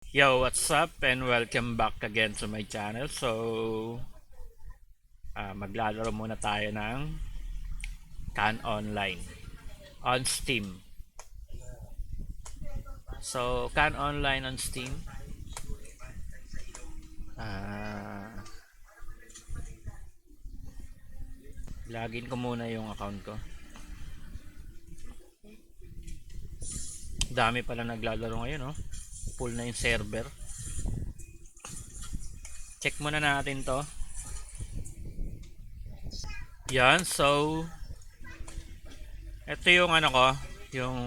Yo, what's up and welcome back again to my channel. Maglalaro muna tayo ng Can Online on Steam. So, Can Online on Steam. Ah, Login ko muna yung account ko. Dami pala naglalaro ngayon, oh. Full na yung server. Check muna natin to. Yan, so ito yung ano ko, yung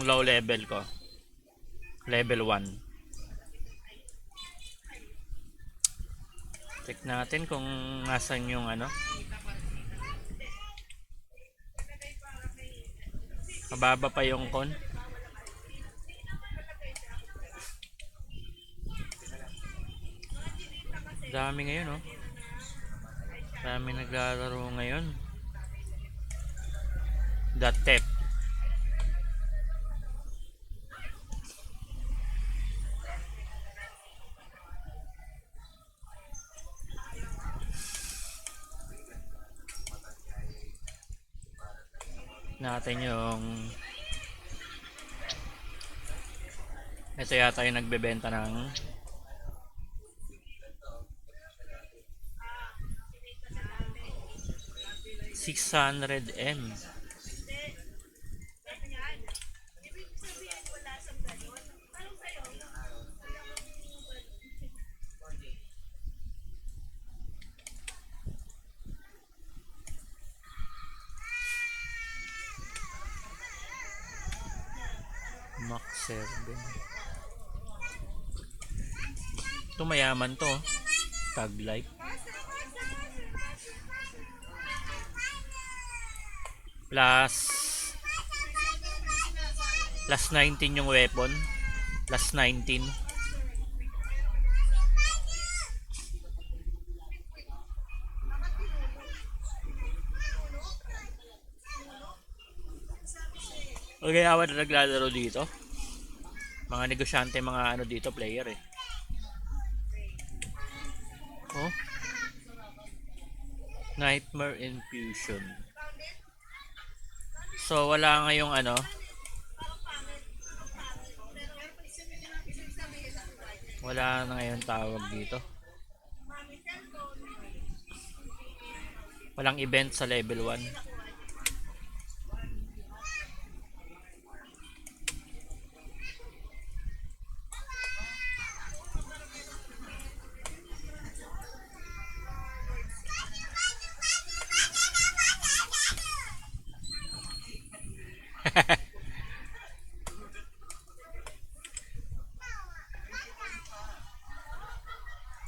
low level ko. Level 1. Check natin kung nasan yung ano. Mababa pa yung con. Dami ngayon, oh. Dami naglalaro ngayon. Datep. Natin yung ito yata yung nagbebenta ng 600M. Max 7. Ito mayaman to. Tag life. Plus 19 yung weapon. Plus 19. Okay, awan na naglalaro dito. Mga negosyante, mga ano dito, player eh. Oh. Nightmare Infusion. So wala ngayong ano. Wala na ngayon tawag dito. Walang event sa level 1.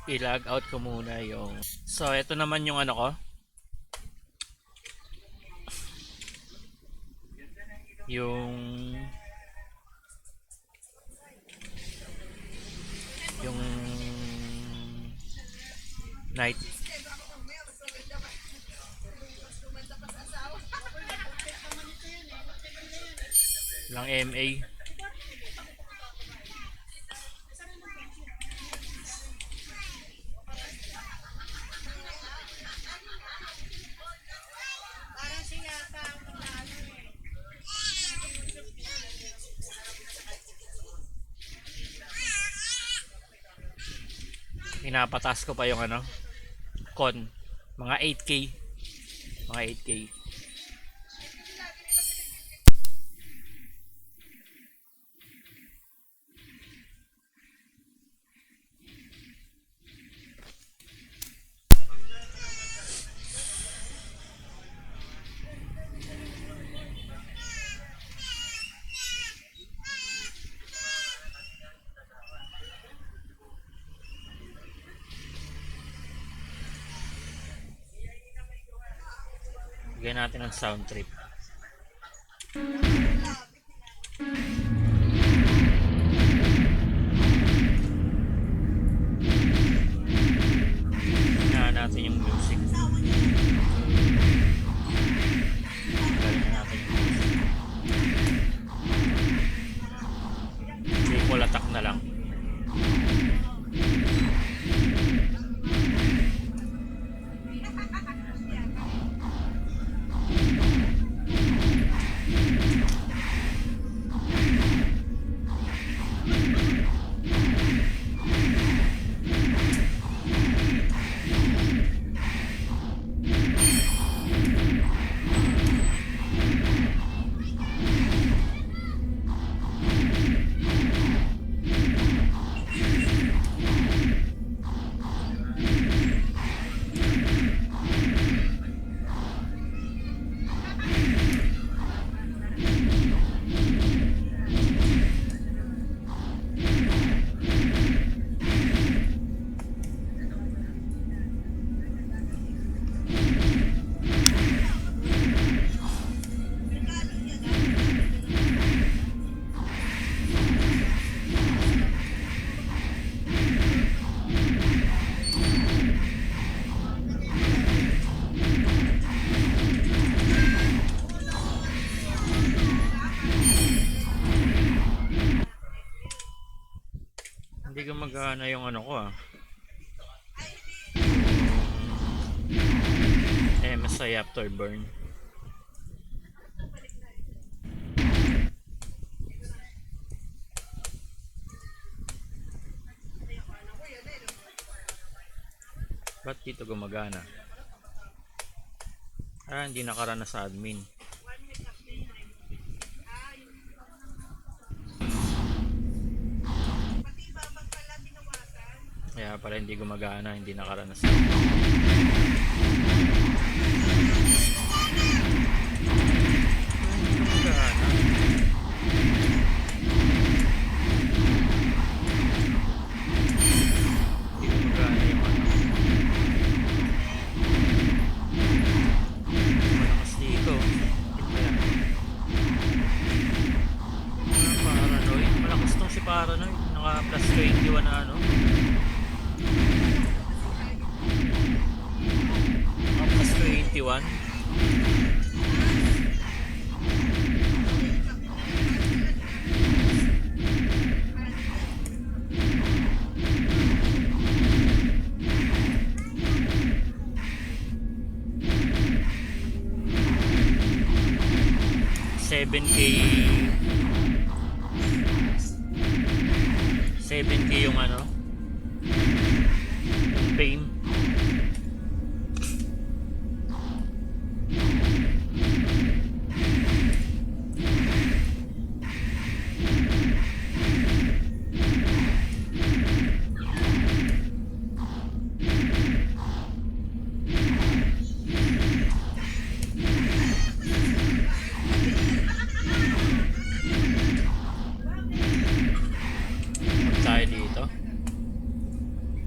I-log out ko muna yung. So ito naman yung ano ko. Yung night lang MA. Pinapatas ko pa yung ano con mga 8k, mga 8k. Bigyan natin ng sound trip. Tingnan natin yung music. gumagana yung ano ko MSI Afterburn. Ba't dito gumagana? Hindi nakaranas sa admin. Kaya pala hindi gumagana, hindi nakaranas. Paranoid, naka plus 21 na ano. Plus 21. $7K yung ano, yung fame.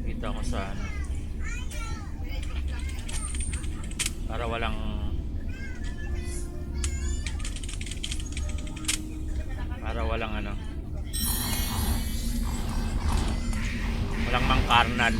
Dito ako sa ano, para walang ano, walang mangkarnal.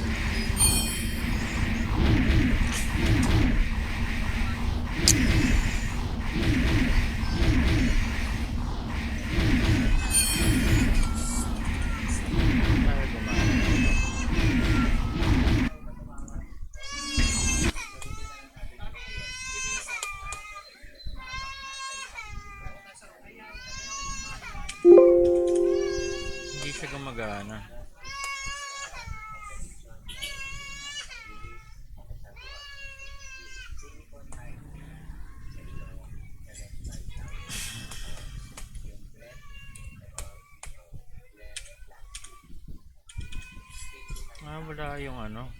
Hindi siya gumagana. Wala yung ano.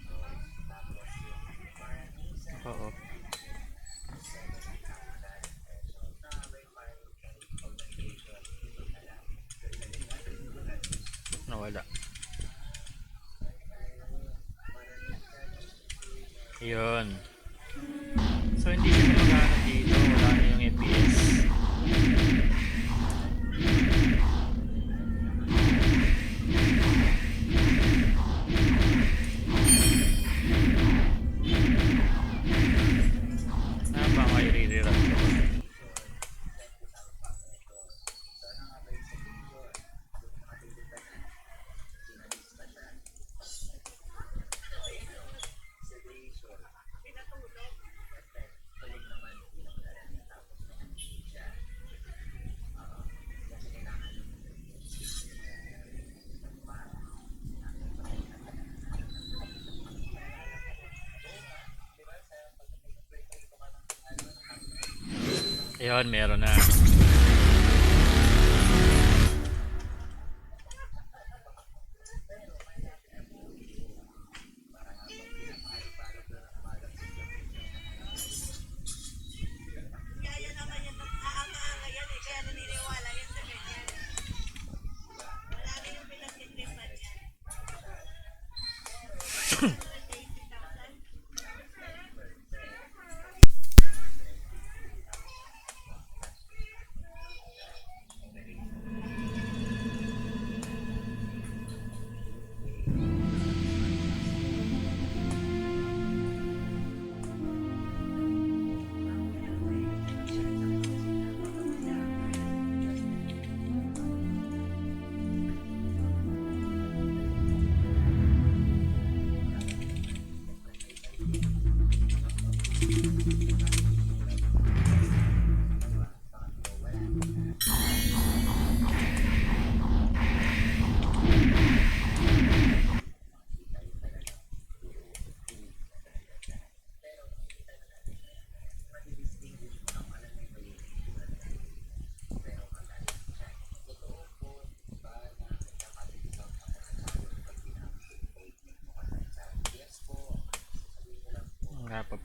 Oo. Nawala. Yun. So hindi siya gumagana dito. Wala na yung FPS. Baka i-re-run ko. Ayun, meron na.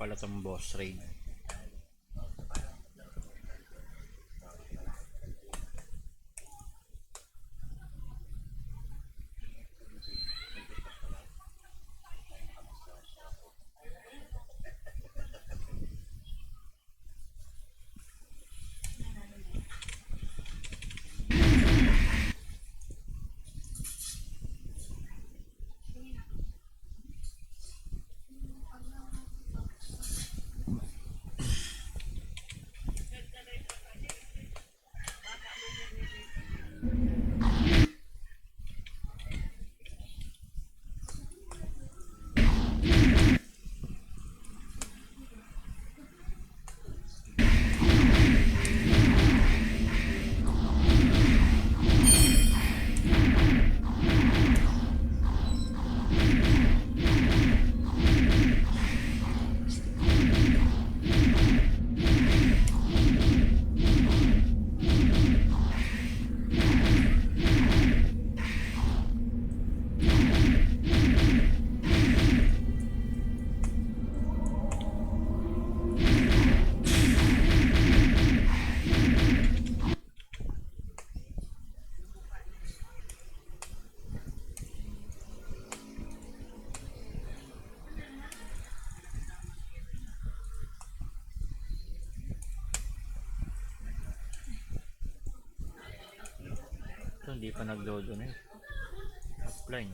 pala tong boss raid. Ito hindi pa nag-donate. Offline.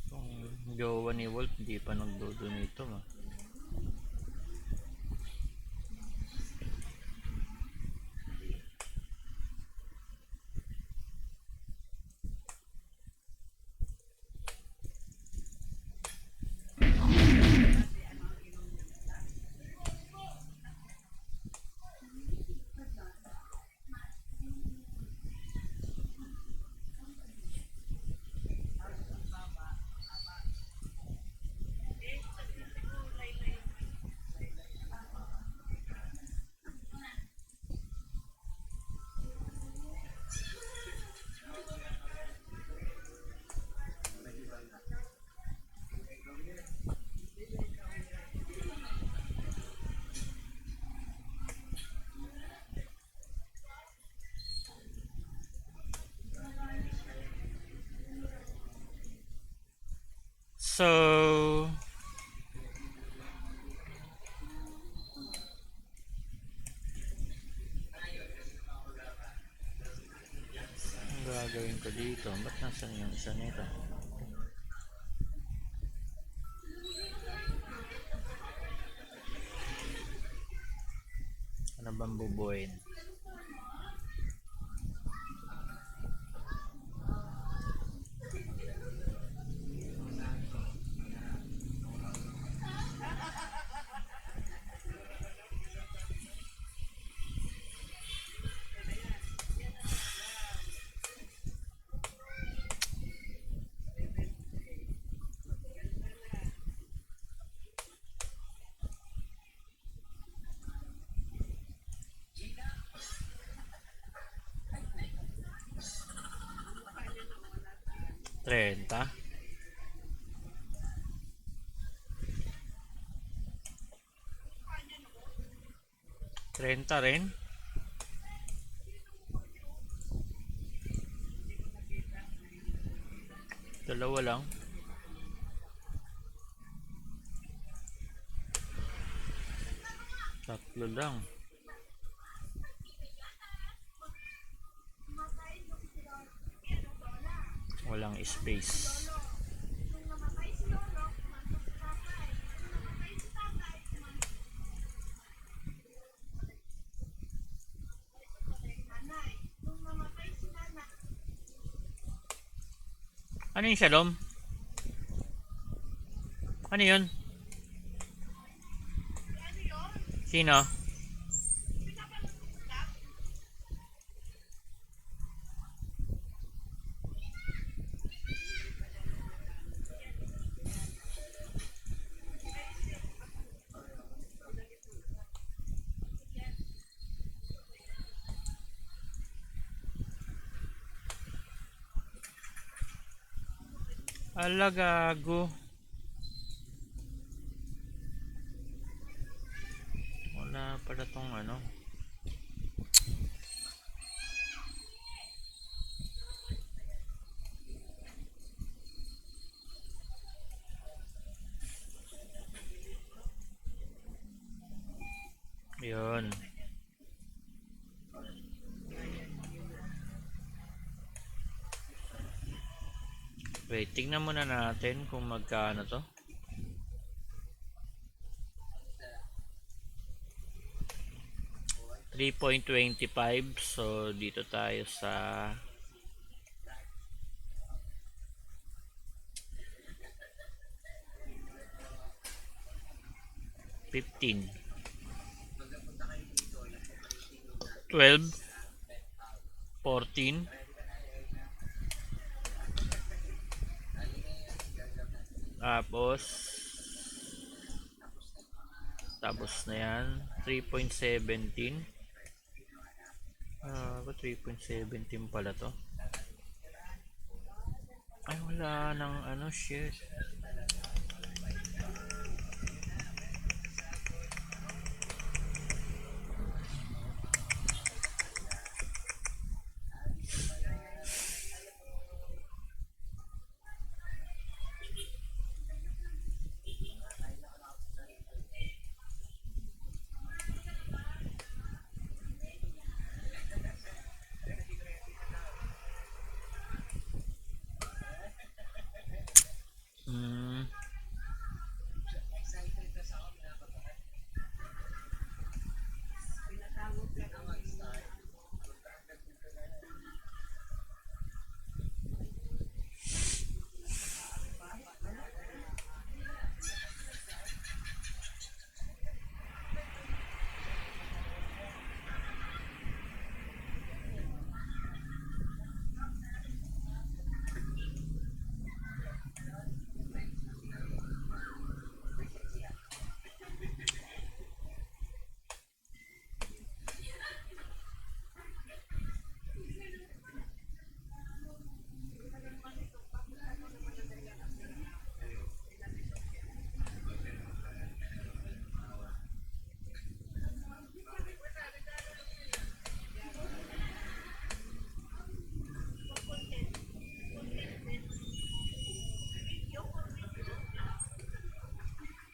Itong jowa ni Wolf hindi pa nag-donate ito. So, ang gagawin ko dito? Ba't nasan yung isa nito? Ano bang bubuin? Trenta. 30 rin. Dalawa lang. Tatlo lang. Walang space. Ano yung Shalom? Ano yun? Sino? Ala gago. Wala pala tong ano. Yun. Wait, tingnan muna natin kung magkano to. $3.25. So dito tayo sa 15, 12, 14. Tapos na yan 3.17. 3.17 pala to. Ay wala nang ano, shit.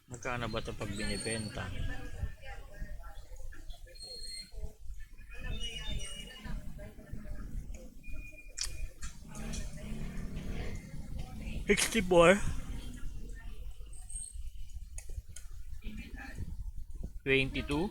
Magkano ba ito pag binibenta? $64, 22.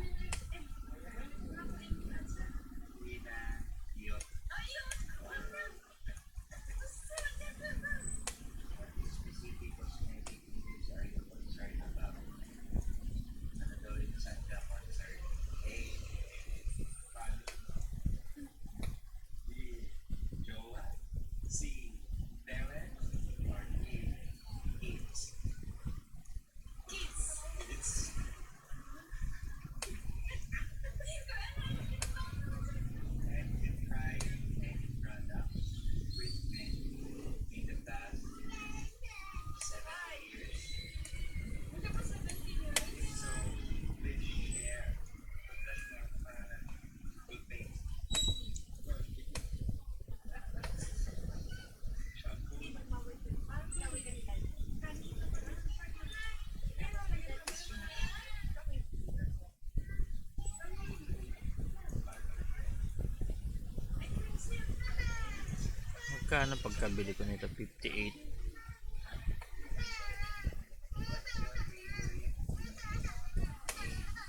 Magkano pagkabili ko nito? 58.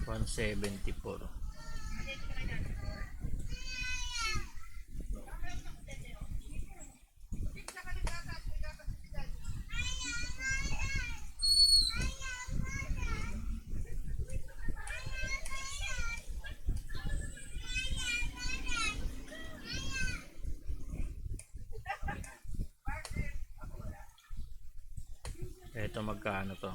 174. Ito magkano to?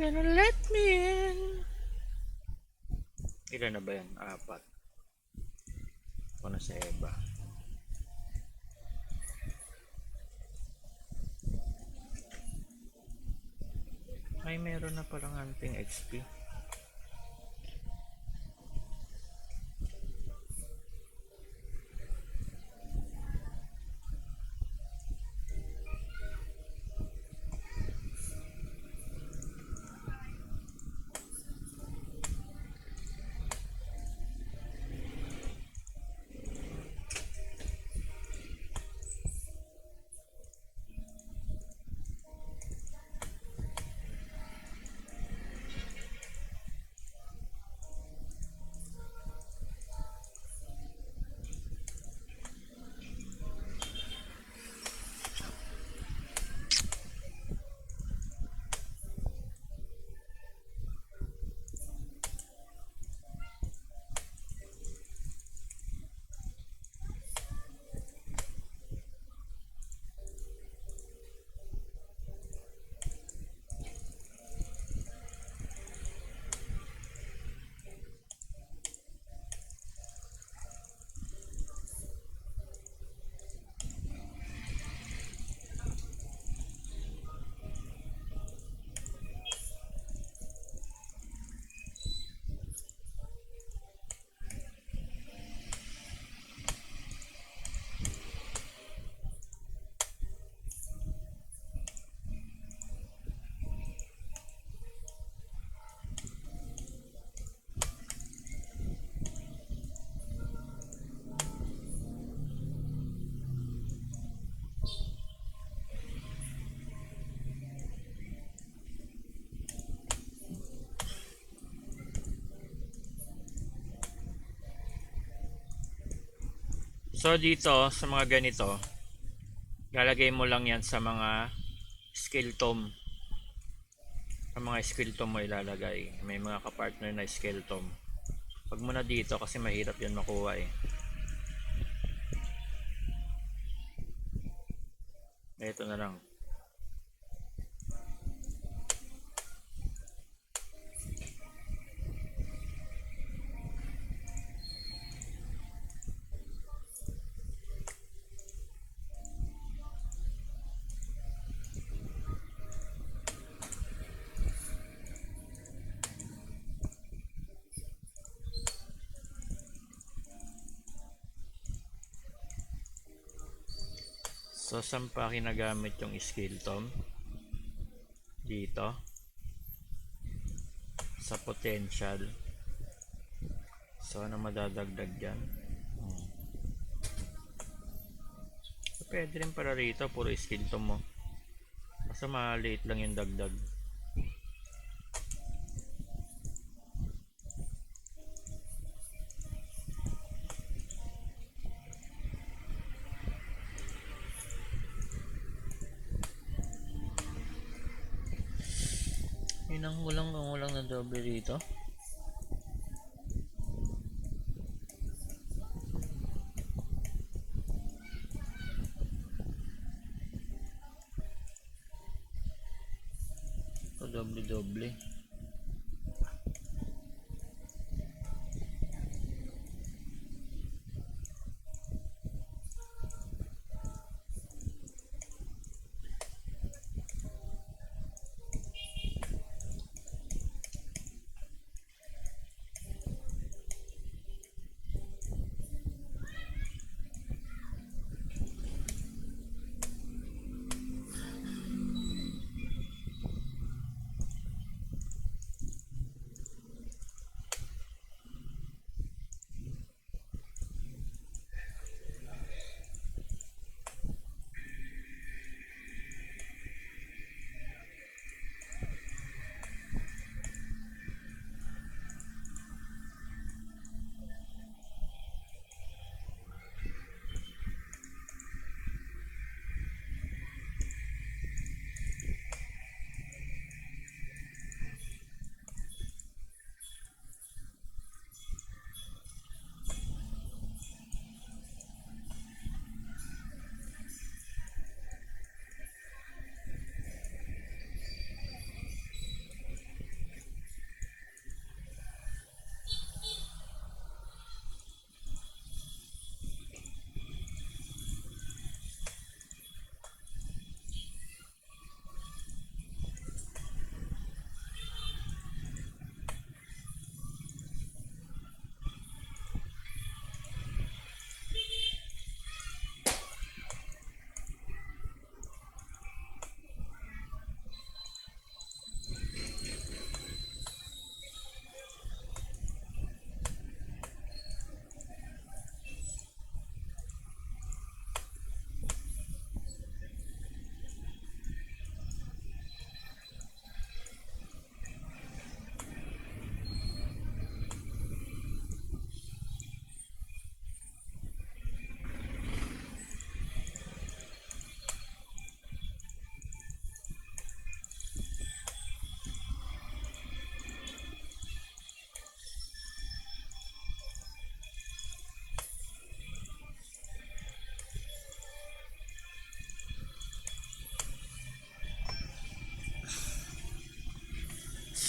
Gonna let me in. Ilan na ba yan? 4. Ako na sa Eva. Ay, meron na palang anting XP. So dito sa mga ganito, lalagay mo lang yan sa mga skill tome. Ang mga skill tome mo ilalagay. May mga kapartner na skill tome. Pag mo na dito kasi mahirap yan makuha eh. Ito na lang. So saan pa ginagamit yung skill tome? Dito. Sa potential. So ano madadagdag dyan? So, pwede rin para rito, puro skill tome mo. Kasi maliit lang yung dagdag. Yun ang kulang na doble dito. So doble.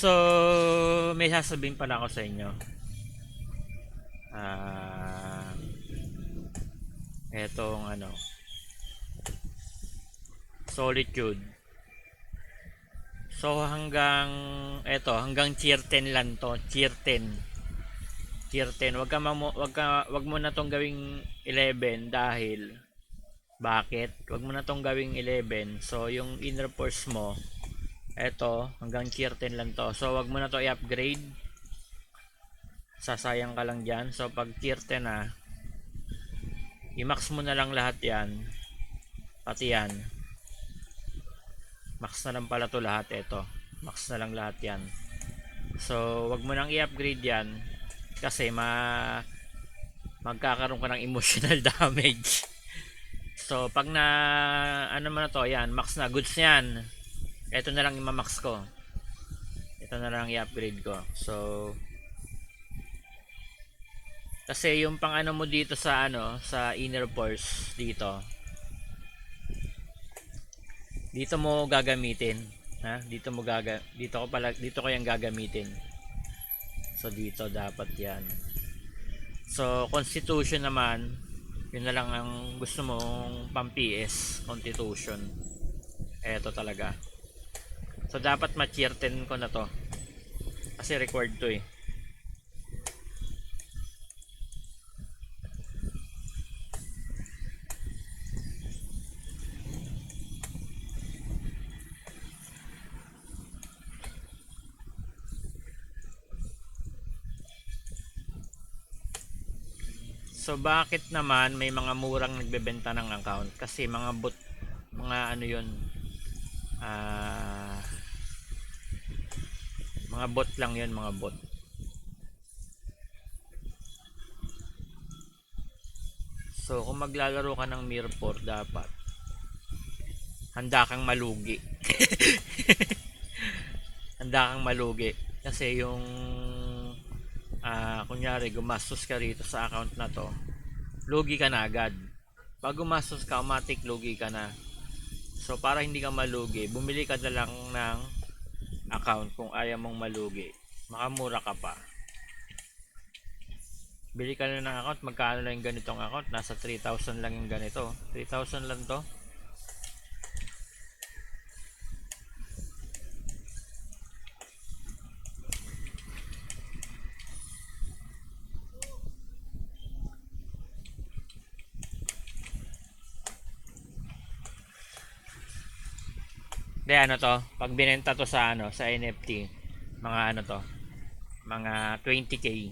So, may sasabihin pala ako sa inyo. Etong Solitude. So hanggang tier 10 lang to, tier 10. Tier 10. Wag mo na tong gawing 11 dahil bakit? Wag mo na tong gawing 11. So yung inner force mo, eto hanggang tier 10 lang to. So wag mo na to i-upgrade. Sasayang ka lang diyan. So pag tier 10 na, i-max mo na lang lahat 'yan. Pati 'yan. Max na lang pala to lahat, eto. Max na lang lahat 'yan. So wag mo nang i-upgrade 'yan kasi magkakaroon ka ng emotional damage. So pag na mo na to, yan, max na, goods na yan. Ito na lang i-max ko. Ito na lang i-upgrade ko. So kasi yung pang mo dito sa sa inner force dito mo gagamitin, ha? Dito ko yung gagamitin. So dito dapat yan. So constitution naman, yun na lang ang gusto mong pang PS, constitution. Eto talaga. So dapat ma-tier 10 ko na to. Kasi required to eh. So bakit naman may mga murang nagbebenta ng account? Kasi mga bot, mga yun, mga bot lang yun, mga bot. So kung maglalaro ka ng Mirror 4, dapat handa kang malugi. Handa kang malugi kasi yung kunyari gumastos ka rito sa account na to, lugi ka na agad. Pag gumastos ka, automatic lugi ka na. So para hindi ka malugi, bumili ka na lang ng account kung ayaw mong malugi. Makamura ka pa. Bili ka na ng account. Magkano lang yung ganitong account? Nasa 3,000 lang yung ganito. 3,000 lang to. De to, pag binenta to sa sa NFT, mga to, mga 20k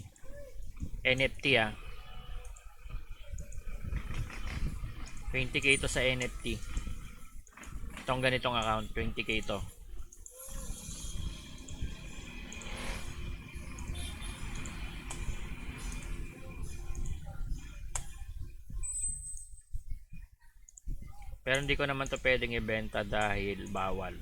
NFT 20k to sa NFT. Itong ganitong account, 20k to. Pero hindi ko naman to pwedeng ibenta dahil bawal.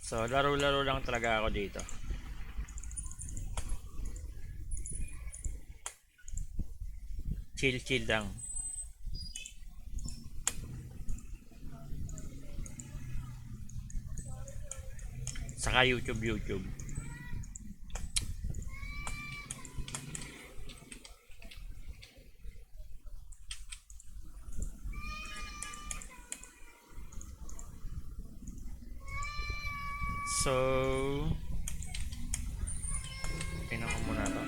So laro-laro lang talaga ako dito. Chill lang. Saka YouTube. So tingnan ko muna to.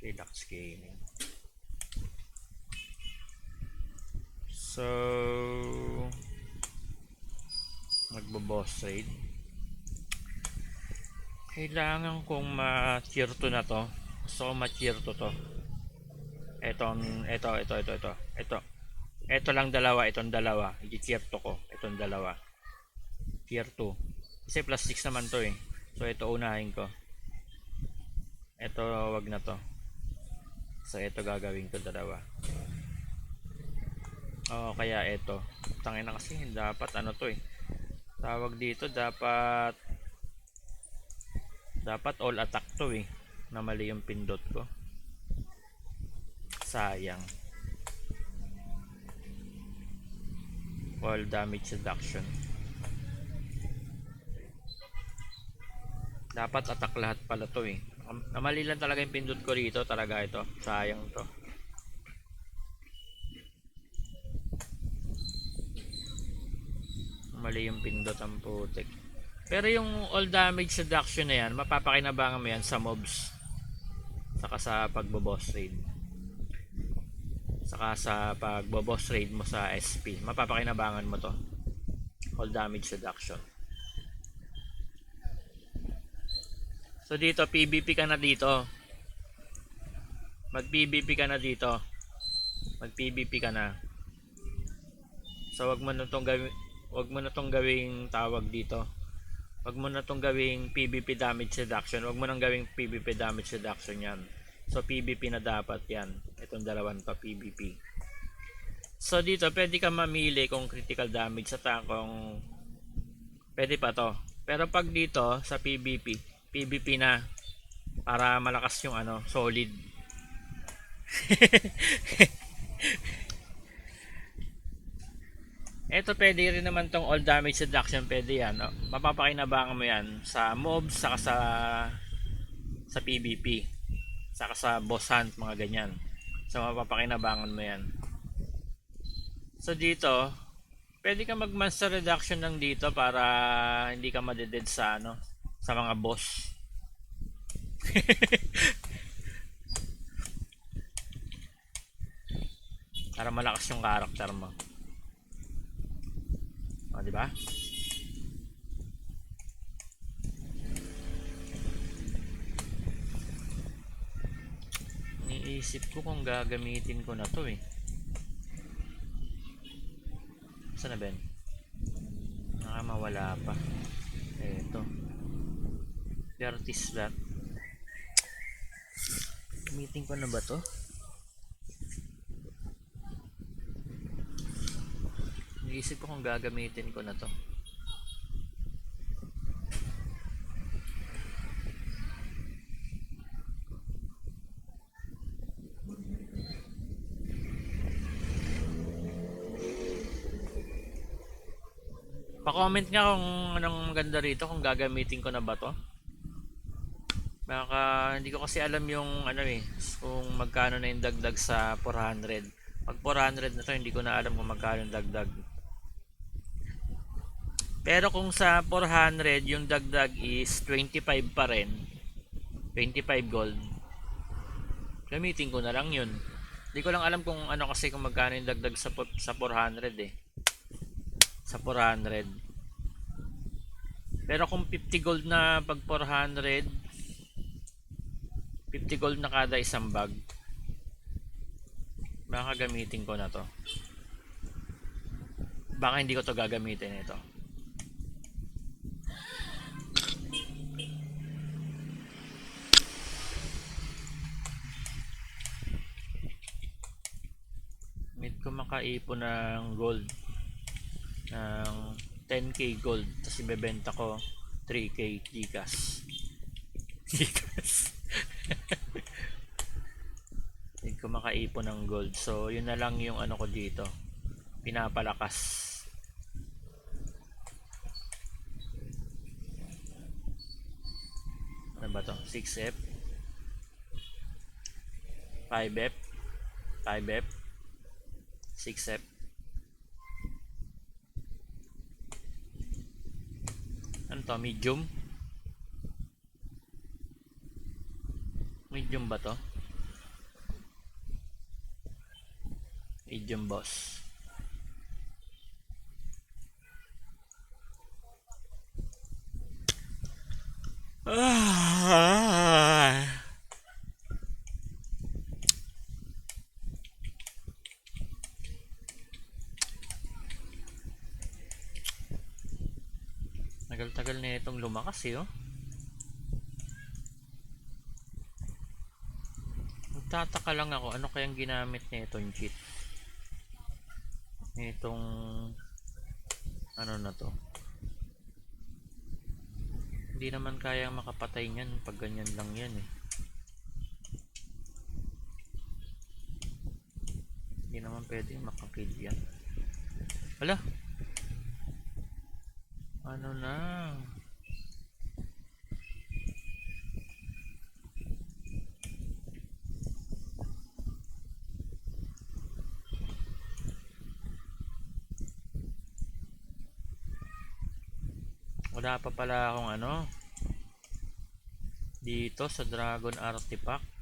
Relax gaming. So magbo-boss trade. Kailangan kong ma-tier 2 na to. Gusto ko ma-tier 2 to. Ito lang dalawa, itong dalawa. I-tier 2 ko. Itong dalawa. Tier 2. Kasi plus 6 naman to eh. So ito unahin ko. Ito wag na to. So ito gagawin ko dalawa. Oo, kaya ito. Tangin na kasi dapat ano to eh. Tawag dito dapat all attack to eh. Na mali yung pindot ko. Sayang. All damage reduction. Dapat attack lahat pala to eh. Namali lang talaga yung pindot ko rito. Talaga ito. Sayang to. Mali yung pindot ang putik. Pero yung all damage reduction na yan, mapapakinabangan mo yan sa mobs. Saka sa pagbo-boss raid. Saka sa pagbo-boss raid mo sa SP. Mapapakinabangan mo to. All damage reduction. So dito, PvP ka na dito. Mag-PvP ka na dito. Mag-PvP ka na. So wag mo na tong gawing tawag dito. Wag mo na tong gawing PvP damage reduction. Wag mo nang gawing PvP damage reduction yan. So PvP na dapat yan. Itong dalawang to PvP. So dito pwede ka mamili kung critical damage attack, kung pwede pa to. Pero pag dito sa PvP na para malakas yung ano, solid. Ito pwede rin naman tong all damage reduction, pwede yan. No? Mapapakinabangan mo yan sa mobs, saka sa PvP, saka sa boss hunt, mga ganyan. So mapapakinabangan mo yan. So dito, pwede ka mag monster reduction lang dito para hindi ka madeded sa ano, sa mga boss. Para malakas yung character mo. O, di ba? Iniisip ko kung gagamitin ko na to eh. Saan na Ben? Mawala pa. Eto. 30 slot. Gamitin ko na ba to? Iniisip ko kung gagamitin ko na to. Pa-comment nga kung anong maganda rito, kung gagamitin ko na ba to. Baka hindi ko kasi alam yung ano eh, kung magkano na yung dagdag sa 400. Pag 400 na to, hindi ko na alam kung magkano yung dagdag. Pero kung sa 400 yung dagdag is 25 pa rin, 25 gold, gamitin ko na lang yun. Hindi ko lang alam kung ano kasi kung magkano yung dagdag sa 400 eh. Sa 400. Pero kung 50 gold na pag 400, 50 gold na kada isang bag, baka gamitin ko na to. Baka hindi ko to gagamitin ito. Need ko makaipon ng gold, ng 10k gold, tapos ibebenta ko 3k Gcash. Gcash. Need ko makaipon ng gold. So yun na lang yung ano ko dito, pinapalakas. Ano ba to? 6F, 5F, 5F, 6F. Ano to? Medium? Medium ba to? Medium boss. Tagal-tagal na itong lumakas eh, oh. Magtataka lang ako, ano kayang ginamit na itong cheat? Itong ano na to? Hindi naman kayang makapatay niyan pag ganyan lang yan eh. Hindi naman pwedeng makakill yan. Hala! Ano na? Wala pa pala akong ano dito sa Dragon Artifact.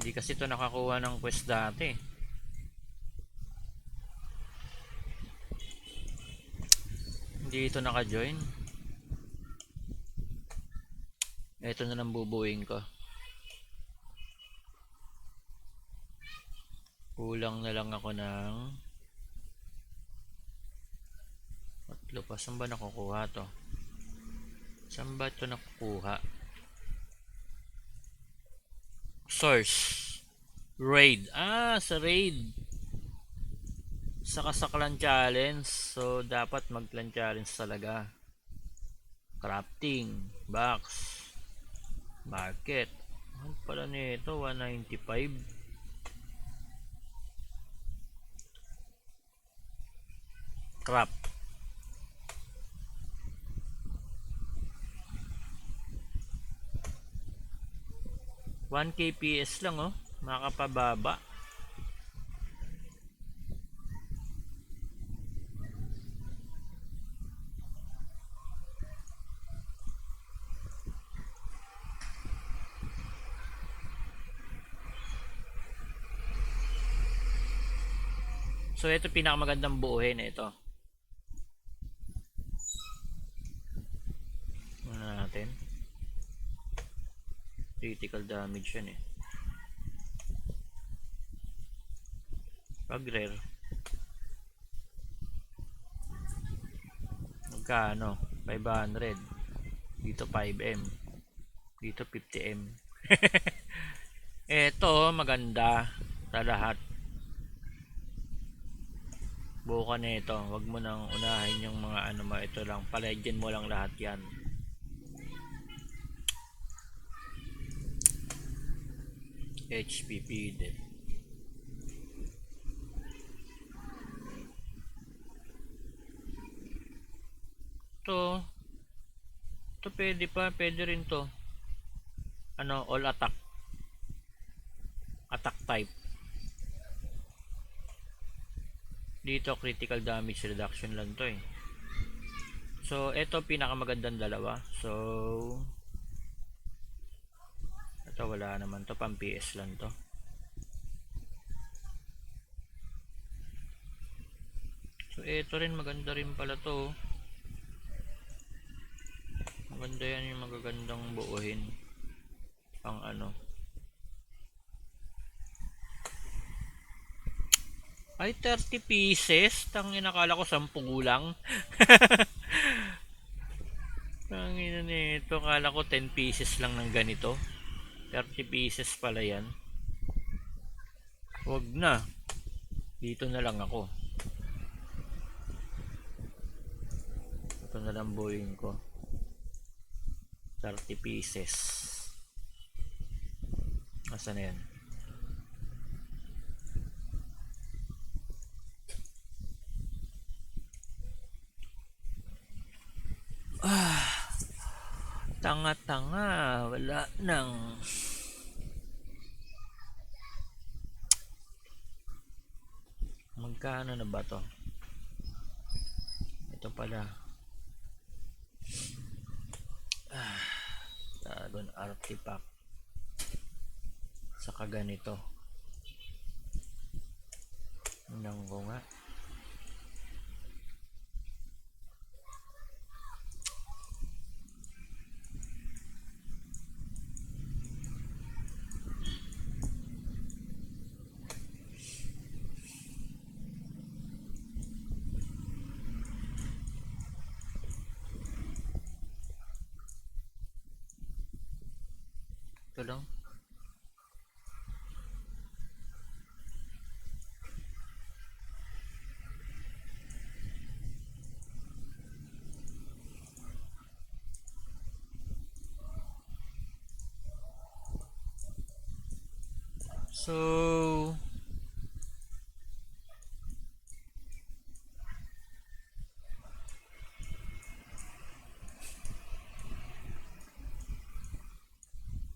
Hindi kasi ito nakakuha ng quest dati. Hindi ito naka-join. Ito na lang bubuuin ko. Kulang na lang ako ng tatlo pa. Saan ba nakukuha to? Saan ba ito nakukuha? Source Raid. Sa Raid. Sa clan challenge. So dapat mag clan challenge talaga. Crafting box, market. Ano pala nito? 195. Craft. 1 kps lang, oh. Makapababa. So ito pinakamagandang buuhin ito. Ano natin? Critical damage yan eh. Pag rare, magkano? 500. Dito 5M. Dito 50M. Ito maganda sa lahat. Buka nito, wag mo nang unahin yung mga ano mo. Ito lang, pa-legend mo lang lahat yan. HPP din. Ito pwede pa, pwede rin to. Ano, all attack type. Dito critical damage reduction lang to eh. So ito pinakamagandang dalawa. So ito wala naman to, pang PS lang to. So ito rin maganda rin pala to. Maganda yan, yung magagandang buuhin pang ano. Ay 30 pieces, tangin, nakala ko 10 lang. Tangin nito, kala ko 10 pieces lang ng ganito. 30 pieces pala yan. Wag na, dito na lang ako. Ito na lang buuin ko. 30 pieces. Asan na yan? Tanga-tanga, wala nang. Magkano na ba to? Ito pala. Dragon Artifact. Saka ganito. Tingnan ko nga. Ito lang. So,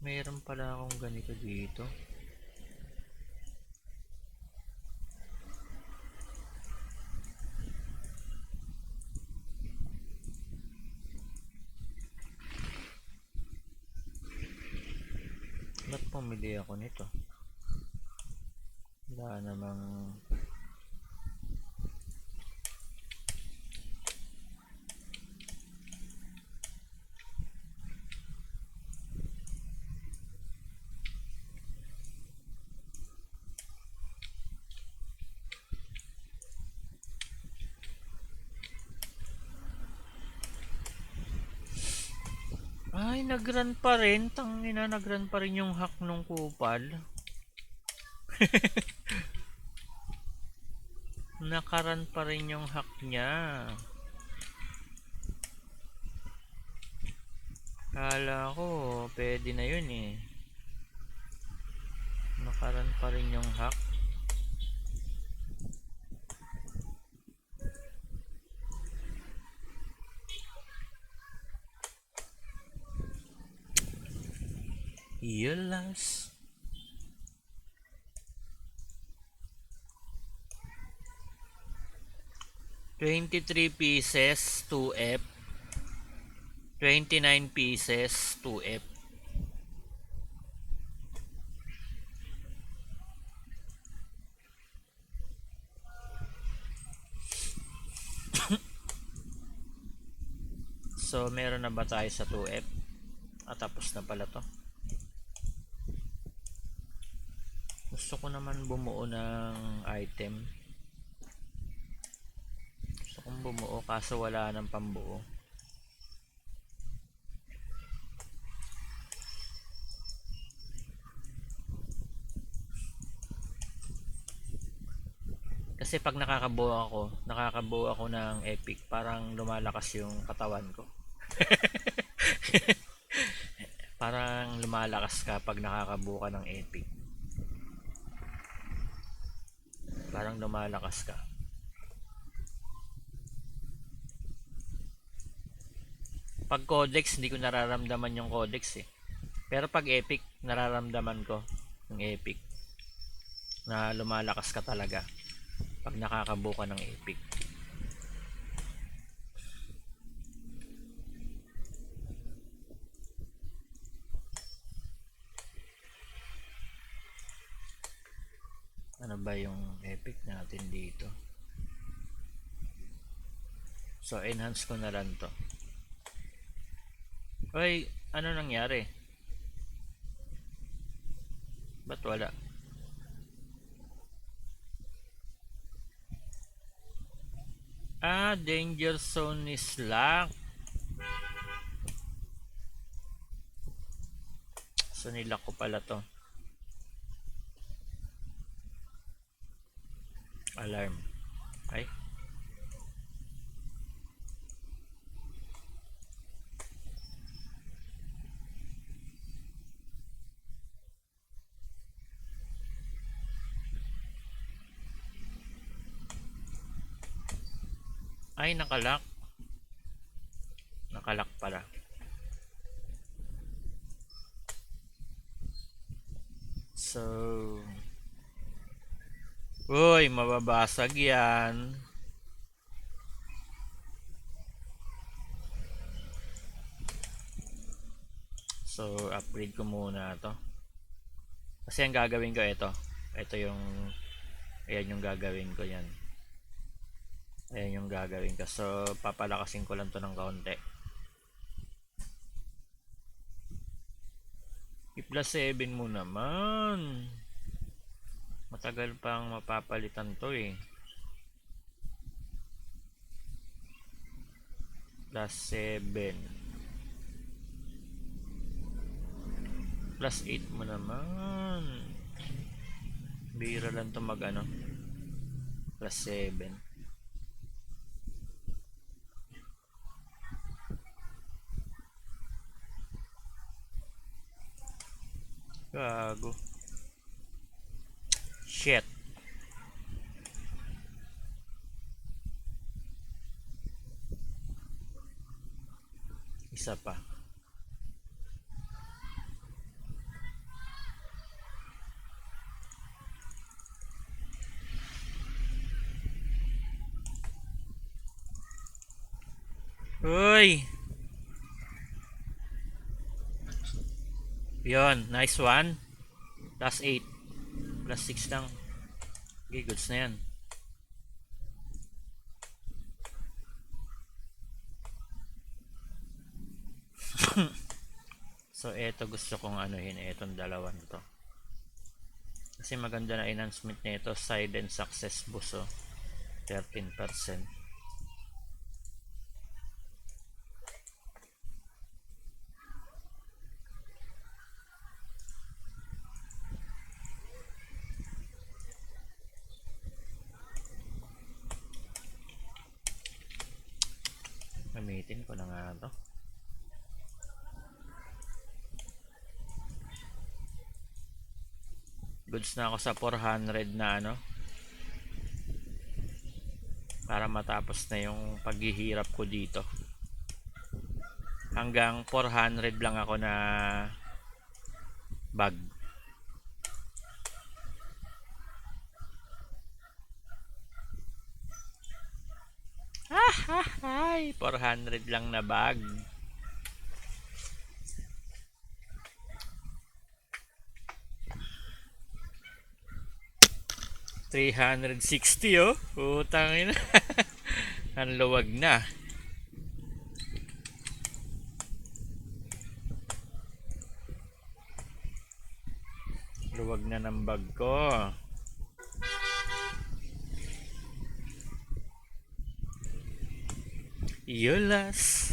mayroon pala akong ganito dito. Ba't pumili ako nito? Wala namang... Ay, nag-run pa rin. Tangina, nag-run pa rin yung hack nung kupal. Nakaran pa rin yung hack niya. Kala ko, pwede na yun eh. Nakaran pa rin yung hack. Yalas. $23 pieces, 2F. 29 pieces, 2F. So, meron na ba tayo sa 2F? Tapos na pala to. Gusto ko naman bumuo ng item. Gusto kong bumuo kaso wala nang pambuo. Kasi pag nakakabuo ako ng epic, parang lumalakas yung katawan ko. Parang lumalakas ka pag nakakabuo ka ng epic. Parang lumalakas ka. Pag codex, hindi ko nararamdaman yung codex eh. Pero pag epic, nararamdaman ko yung epic. Na lumalakas ka talaga pag nakakabuo ka ng epic. Ano ba yung epic natin dito? So, enhance ko na lang to. Ay, ano nangyari? Ba't wala? Danger zone is locked. So, nilock ko pala to. Alarm. Ay. Ay, nakalock. Nakalock pala. So, uy, mababasag yan. So, upgrade ko muna to. Kasi ang gagawin ko ito. Ito yung, ayan yung gagawin ko yan. Ayan yung gagawin ko. So, papalakasin ko lang to ng kaunti. I-plus 7 mo naman. Matagal pang mapapalitan to eh. Plus 7. Plus 8 mo naman. Bira lang to mag ano. Plus 7. Gago. Shit. Isa pa. Uy! Yon, nice one. Plus 8. Plus 6 lang. Okay, goods na yan. So, eto gusto kong anuhin. Etong dalawan to. Kasi maganda na enhancement nito. Side and success boost. Oh. 13%. Gamitin ko na nga to. Goods na ako sa 400 na ano. Para matapos na yung paghihirap ko dito. Hanggang 400 lang ako na bag. Ay, 400 lang na bag. $360 oh. Putang ina. Ang luwag na. Luwag na ng bag ko. Yulas.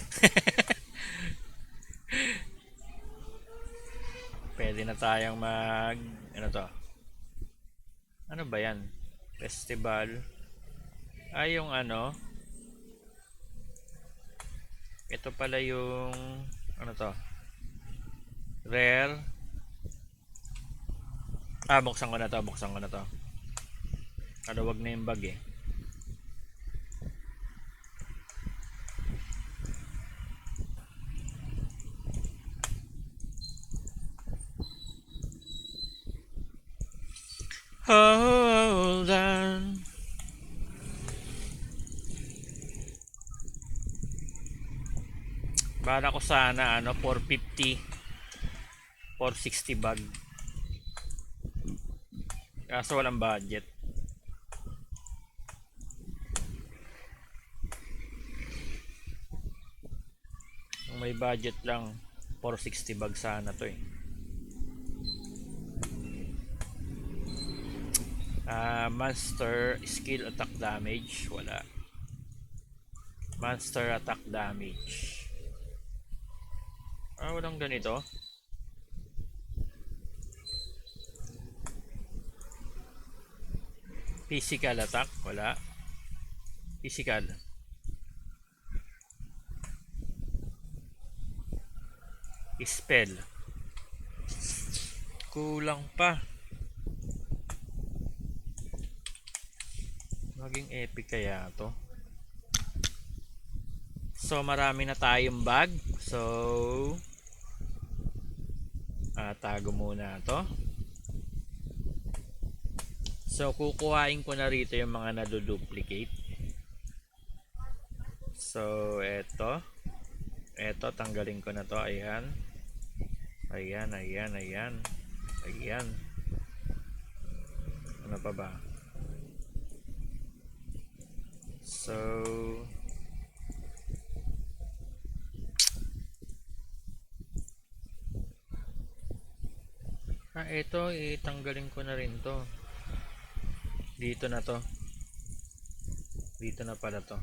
Pwede na tayong mag ano to? Ano ba yan? Festival. Ay, yung ano? Ito pala yung ano to? Rare. Buksan ko na to. Buksan ko na to. Kaluwag na yung bag eh. Hold on. Bala ko sana ano 450 460 bag. Kaso walang budget. Kung may budget lang 460 bag sana to eh. Monster skill attack damage wala. Monster attack damage. Walang ganito. Physical attack wala. Physical. Spell. Kulang pa. Maging epic kaya to. So marami na tayong bag. So tago muna to. So kukuhain ko na rito yung mga naduduplicate. So eto tanggalin ko na to. Ayan. Ayan. Ano pa ba? So ito itanggalin ko na rin to. Dito na to. Dito na pala to.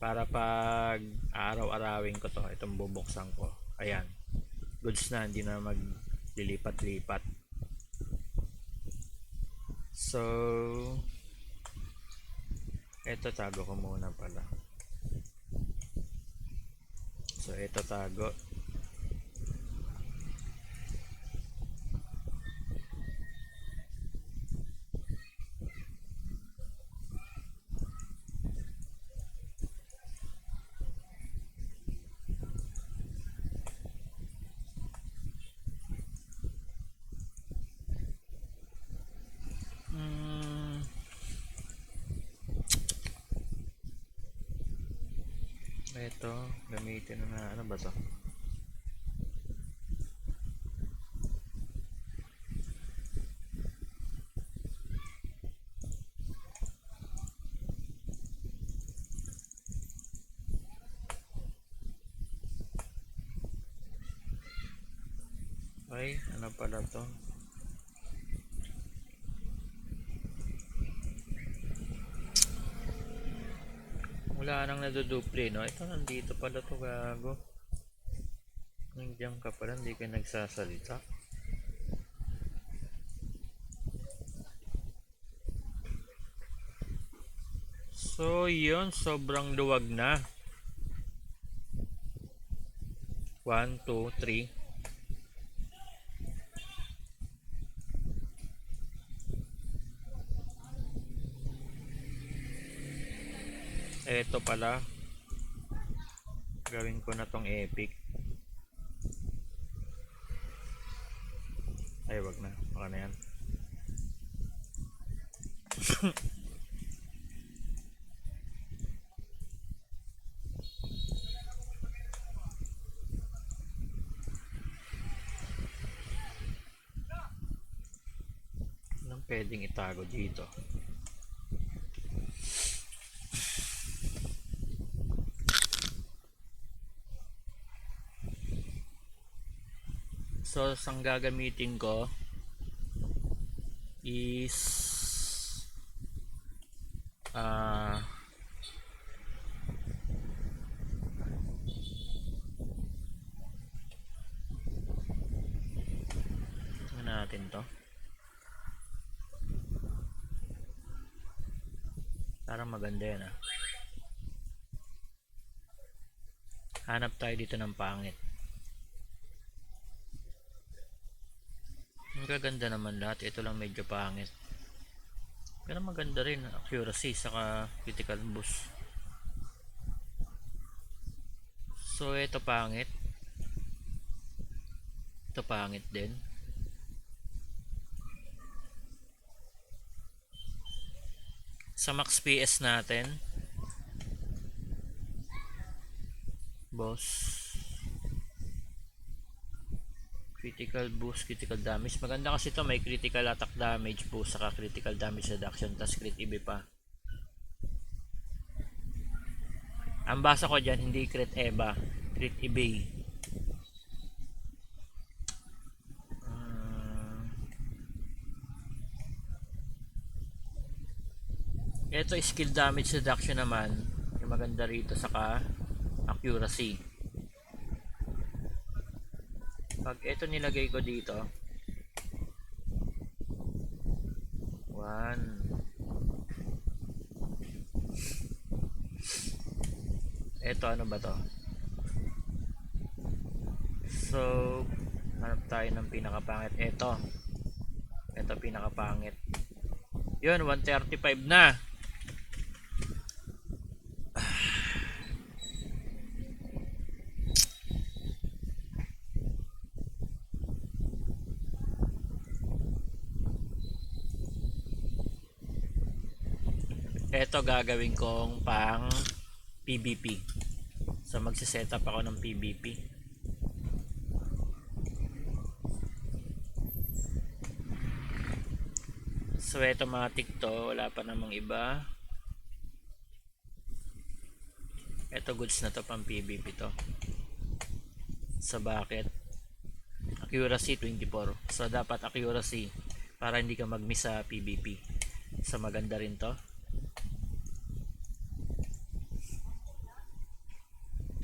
para pag araw-arawin ko to, itong bubuksan ko, ayan, goods na, hindi na maglilipat-lipat. So eto tago ko muna pala. So eto tago. Ito, gamitin na ano ba to? Ay, ano pala to? Wala nang naduduple, no? Ito, nandito pala to, gago. Nandiyan ka pala, hindi ka nagsasalita. So, yun, sobrang luwag na. 1, 2, 3. Ito pala, gawin ko na tong epic. Ay, wag na, baka na yan. Anong pwedeng itago dito? So, ang gagamitin ko is ano natin to? Parang maganda yan, ah. Hanap tayo dito ng pangit. Ang gaganda naman lahat. Ito lang medyo pangit. Pero maganda rin. Accuracy saka critical boost. So ito pangit. Ito pangit din. Sa max PS natin, boss, critical boost, critical damage. Maganda kasi ito, may critical attack damage boost saka critical damage reduction, tas crit EB pa. Ang basa ko dyan, hindi crit EBA, crit EB. Ito skill damage reduction naman, yung maganda rito, saka accuracy. Pag ito nilagay ko dito, 1. Ito ano ba to? So hanap tayo ng pinakapangit. Ito pinakapangit. Yun, 135 na. Ito gagawin kong pang PVP. So magsiset up ako ng PVP. So automatic to, wala pa namang iba. Ito goods na to, pang PVP to. So bakit? Accuracy 24. So dapat accuracy para hindi ka mag-miss sa PVP. So maganda rin to.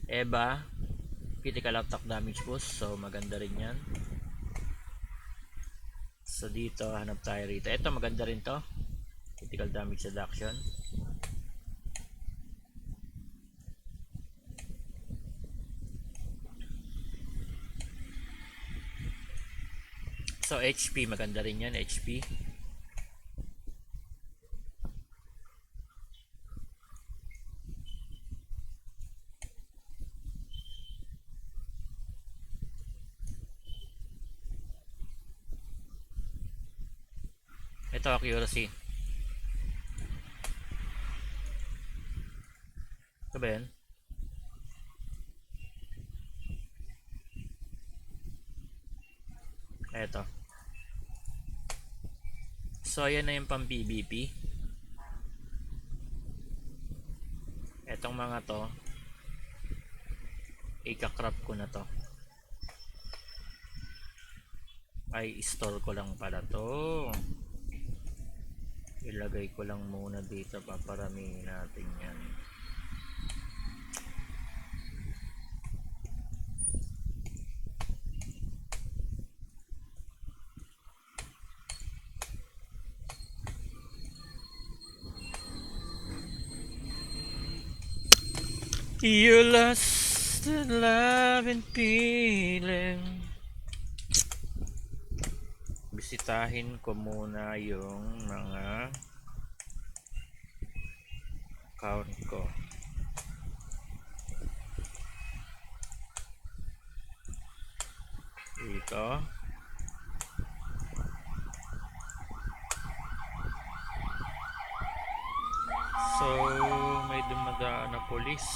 Eva, critical attack damage boost, so maganda rin yan. So dito hanap tayo rito, ito maganda rin to, critical damage reduction. So HP maganda rin yan, HP. Ito accuracy. Ito ba yan? Ito. So ayan na yung pang PvP. Etong mga to, ika-crop ko na to. Ay, store ko lang pala to. Ilagay ko lang muna dito, paparamihin natin yan. You lost the love and feeling. Bisitahin ko muna yung mga account ko. Dito. So, may dumadaan na pulis.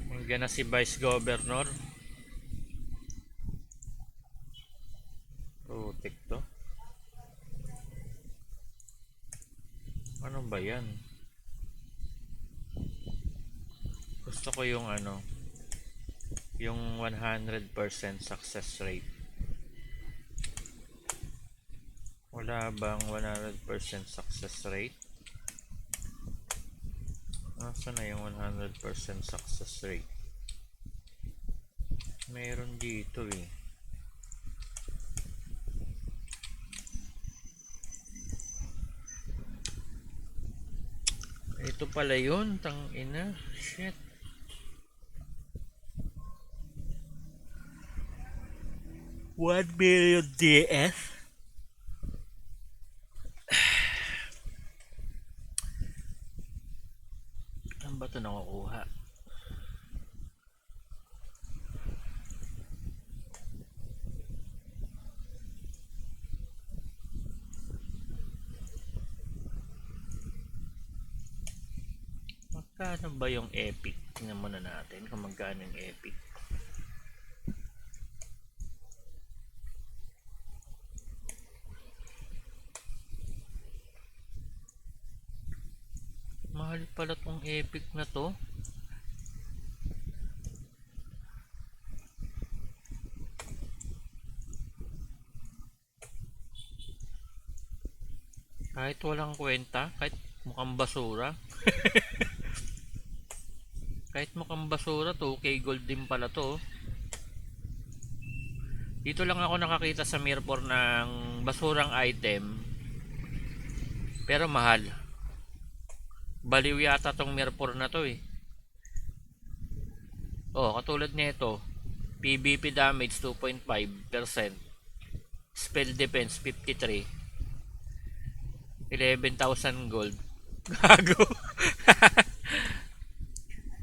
Nandiyan na si Vice Governor. Putik to. Ano ba yan? Gusto ko yung ano, yung 100% success rate. Wala bang 100% success rate? Nasaan na yung 100% success rate? Meron dito eh. Ito pala yun, tang ina. Shit. $1 million DS? Saan ba ito nakukuha? Magkano ba yung epic? Tingnan muna natin kung magkano yung epic. Mahal pala tong epic na to. Kahit walang kwenta, kahit mukhang basura. Kahit mukhang basura, 2K gold din pala to. Dito lang ako nakakita sa Mirror ng basurang item. Pero mahal. Baliw yata tong Mirror na to eh. Oh, katulad nito. PvP damage 2.5%. Spell defense 53. 11,000 gold. Gago.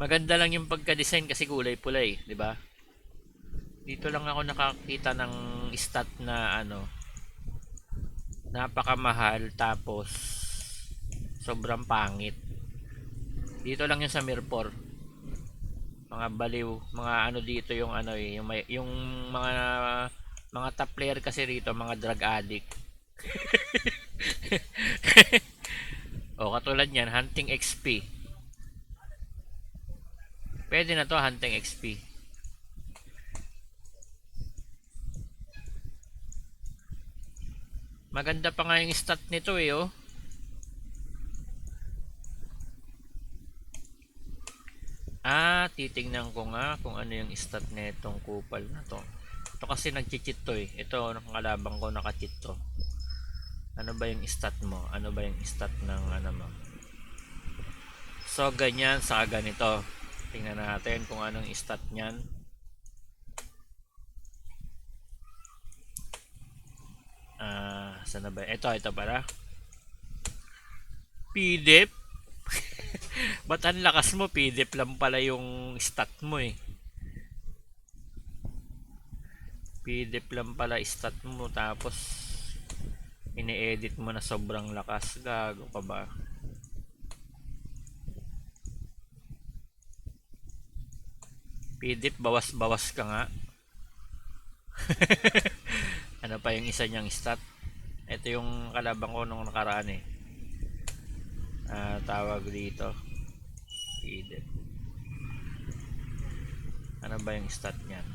Maganda lang yung pagka-design kasi kulay pula eh, 'di ba? Dito lang ako nakakita ng stat na ano, napakamahal tapos sobrang pangit. Dito lang yung sa Mirror. Mga baliw, mga ano dito yung ano eh, yung mga top player kasi rito, mga drug addict. O katulad niyan, hunting XP. Pwede na to, hunting XP. Maganda pa nga yung stat nito eh, oh. titingnan ko nga kung ano yung stat netong kupal na to. Ito kasi nag-cheat to eh. Ito, kalabang ko naka-cheat to. Ano ba yung stat mo? Ano ba yung stat ng ano mo? So, ganyan sa ganito. Tingnan natin kung anong stat niyan. Sana ba? Ito para. PDEP. Ba't ang lakas mo? PDEP lang pala yung stat mo eh. PDEP lang pala stat mo. Tapos, ini-edit mo na sobrang lakas. Gago pa ba? PDEP, bawas-bawas ka nga. Ano pa yung isa niyang stat? Ito yung kalabang ko nung nakaraan eh. Tawag dito. PDEP. Ano ba yung stat niyan?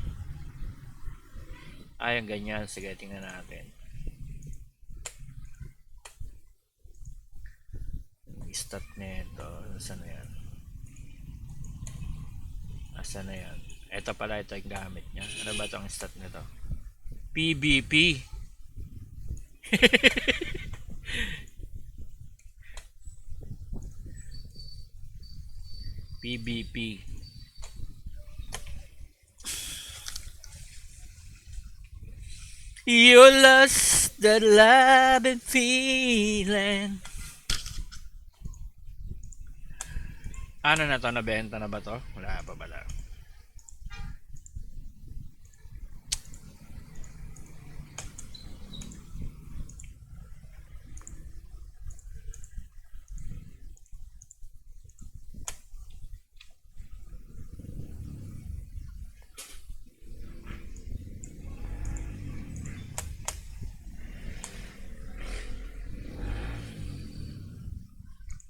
Yung ganyan. Sige, tingnan natin. Yung stat nito. Saan na yan? Asa na yan? Ito pala, ito yung gamit niya. Ano ba itong stat nito? PBP. PBP. You lost the love and feeling. Ano na to? Nabenta na ba to? Wala pa pala.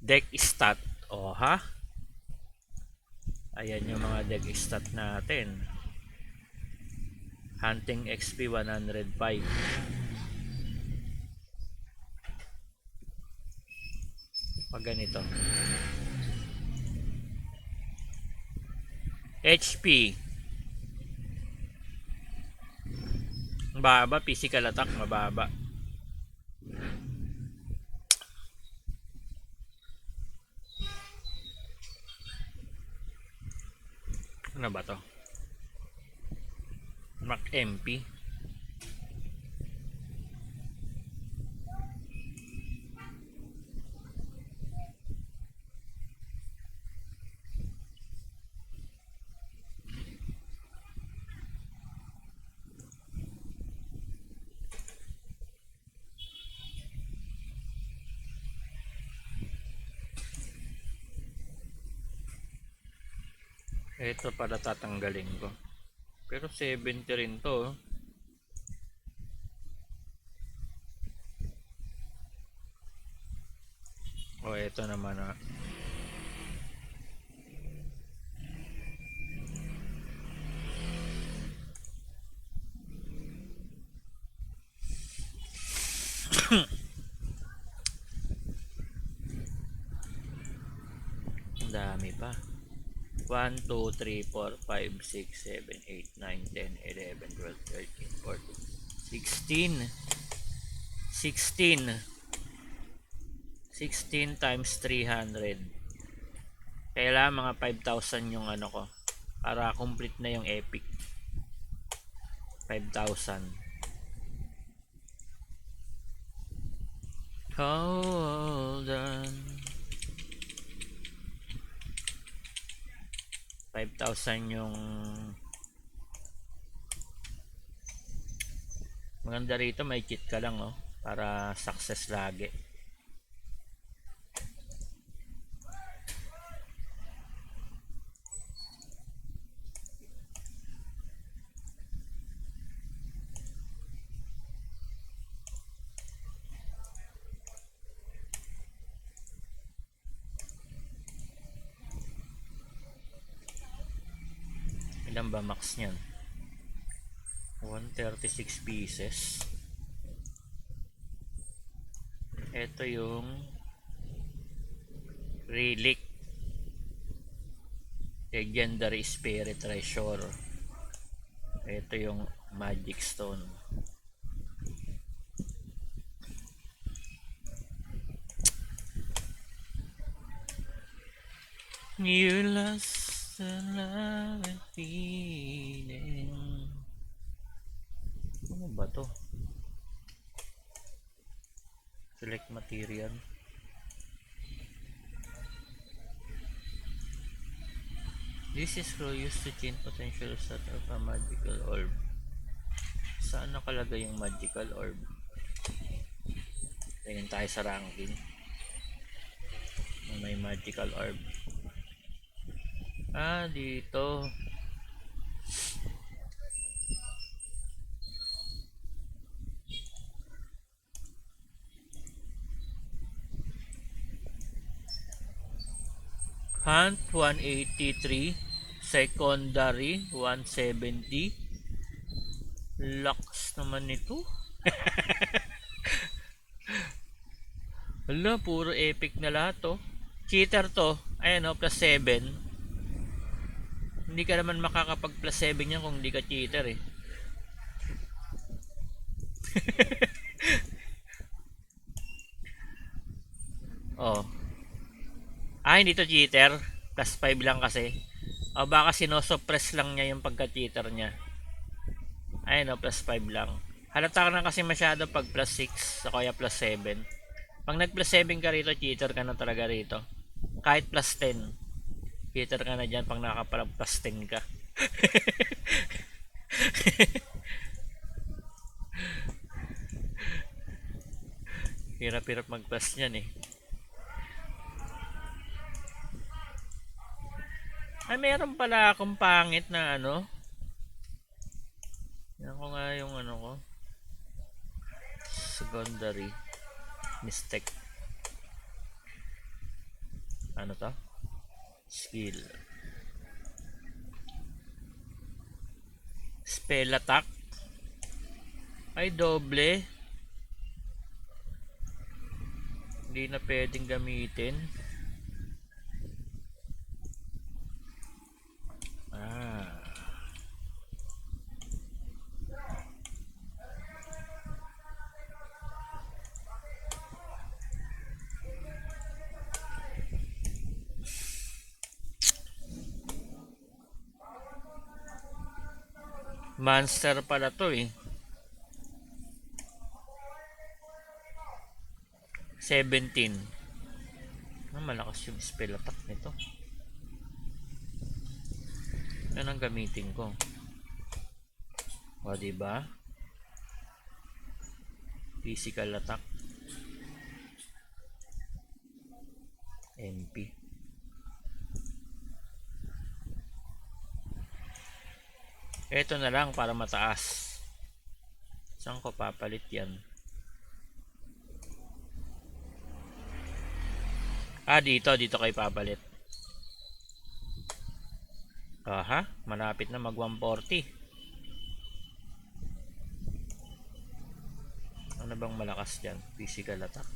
Deck stat. Oh ha? Ayan yung mga deck stat natin. Hunting XP 105. Pag ganito. HP. Mababa. Physical attack. Mababa. Ano ba to? Mac MP. Ito pala tatanggalin ko. Pero 70 rin to. Ito naman ah. Ang dami pa. 1, 2, 3, 4, 5, 6, 7, 8, 9, 10, 11, 12, 13, 14, 16. 16. 16 times 300. Kailangan mga 5,000 yung ano ko. Para complete na yung epic. 5,000. Hold on. 5,000 yung maganda rito, may kit ka lang oh, para success lagi. Ilan ba max niyan? 136 pieces. Ito yung relic. Legendary Spirit Treasure. Ito yung Magic Stone. You lost the love and feeling. Ano ba to? Select material. This is scroll used to change potential set of a magical orb. Saan nakalagay yung magical orb? Tingin tayo sa ranking. May magical orb. Ah, dito. Hunt 183, secondary 170. Lux naman nito. Hala, puro epic na lahat to. Cheater to. Ayan o, plus 7. Hindi ka naman makakapag plus 7 yan kung hindi ka cheater eh. Oh. Ah, hindi to cheater. Plus 5 lang kasi. O baka sinosuppress lang niya yung pagka-cheater niya. Ayun o, plus 5 lang. Halata ka na kasi masyado pag plus 6 o kaya plus 7. Pag nag plus 7 ka rito, cheater ka na talaga rito. Kahit plus 10. Cheater ka na dyan pag nakakapalag plus 10 ka. Hirap-hirap mag-plus nyan eh. Ay, meron pala akong pangit na ano. Yan ko nga yung ano ko. Secondary. Mistake. Ano to? Skill. Spell attack. Ay, doble. Hindi na pwedeng gamitin. Monster pala to eh. 17. Malakas yung spell attack nito. Yan ang gamitin ko. O diba? Physical attack. MP. Ito na lang para mataas. Saan ko papalit yan? Ah, dito kayo papalit. Aha, malapit na mag 140. Ano bang malakas dyan? Physical attack.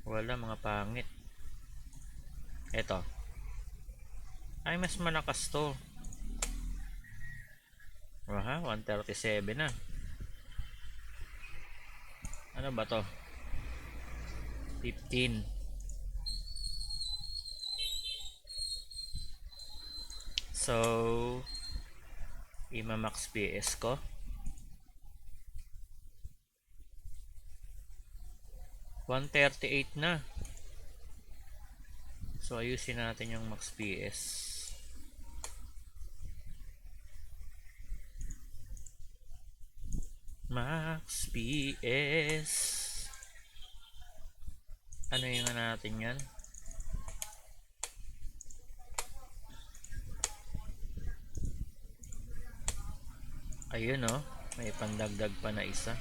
Wala, mga pangit. Eto. Ay, mas malakas to. Aha, 137 na. Ano ba to? 15. So, ima-max PS ko. 138 na. So, ayusin natin yung max PS. Max PS. Ano yung natin yan? Ayun oh, may pandagdag pa na isa.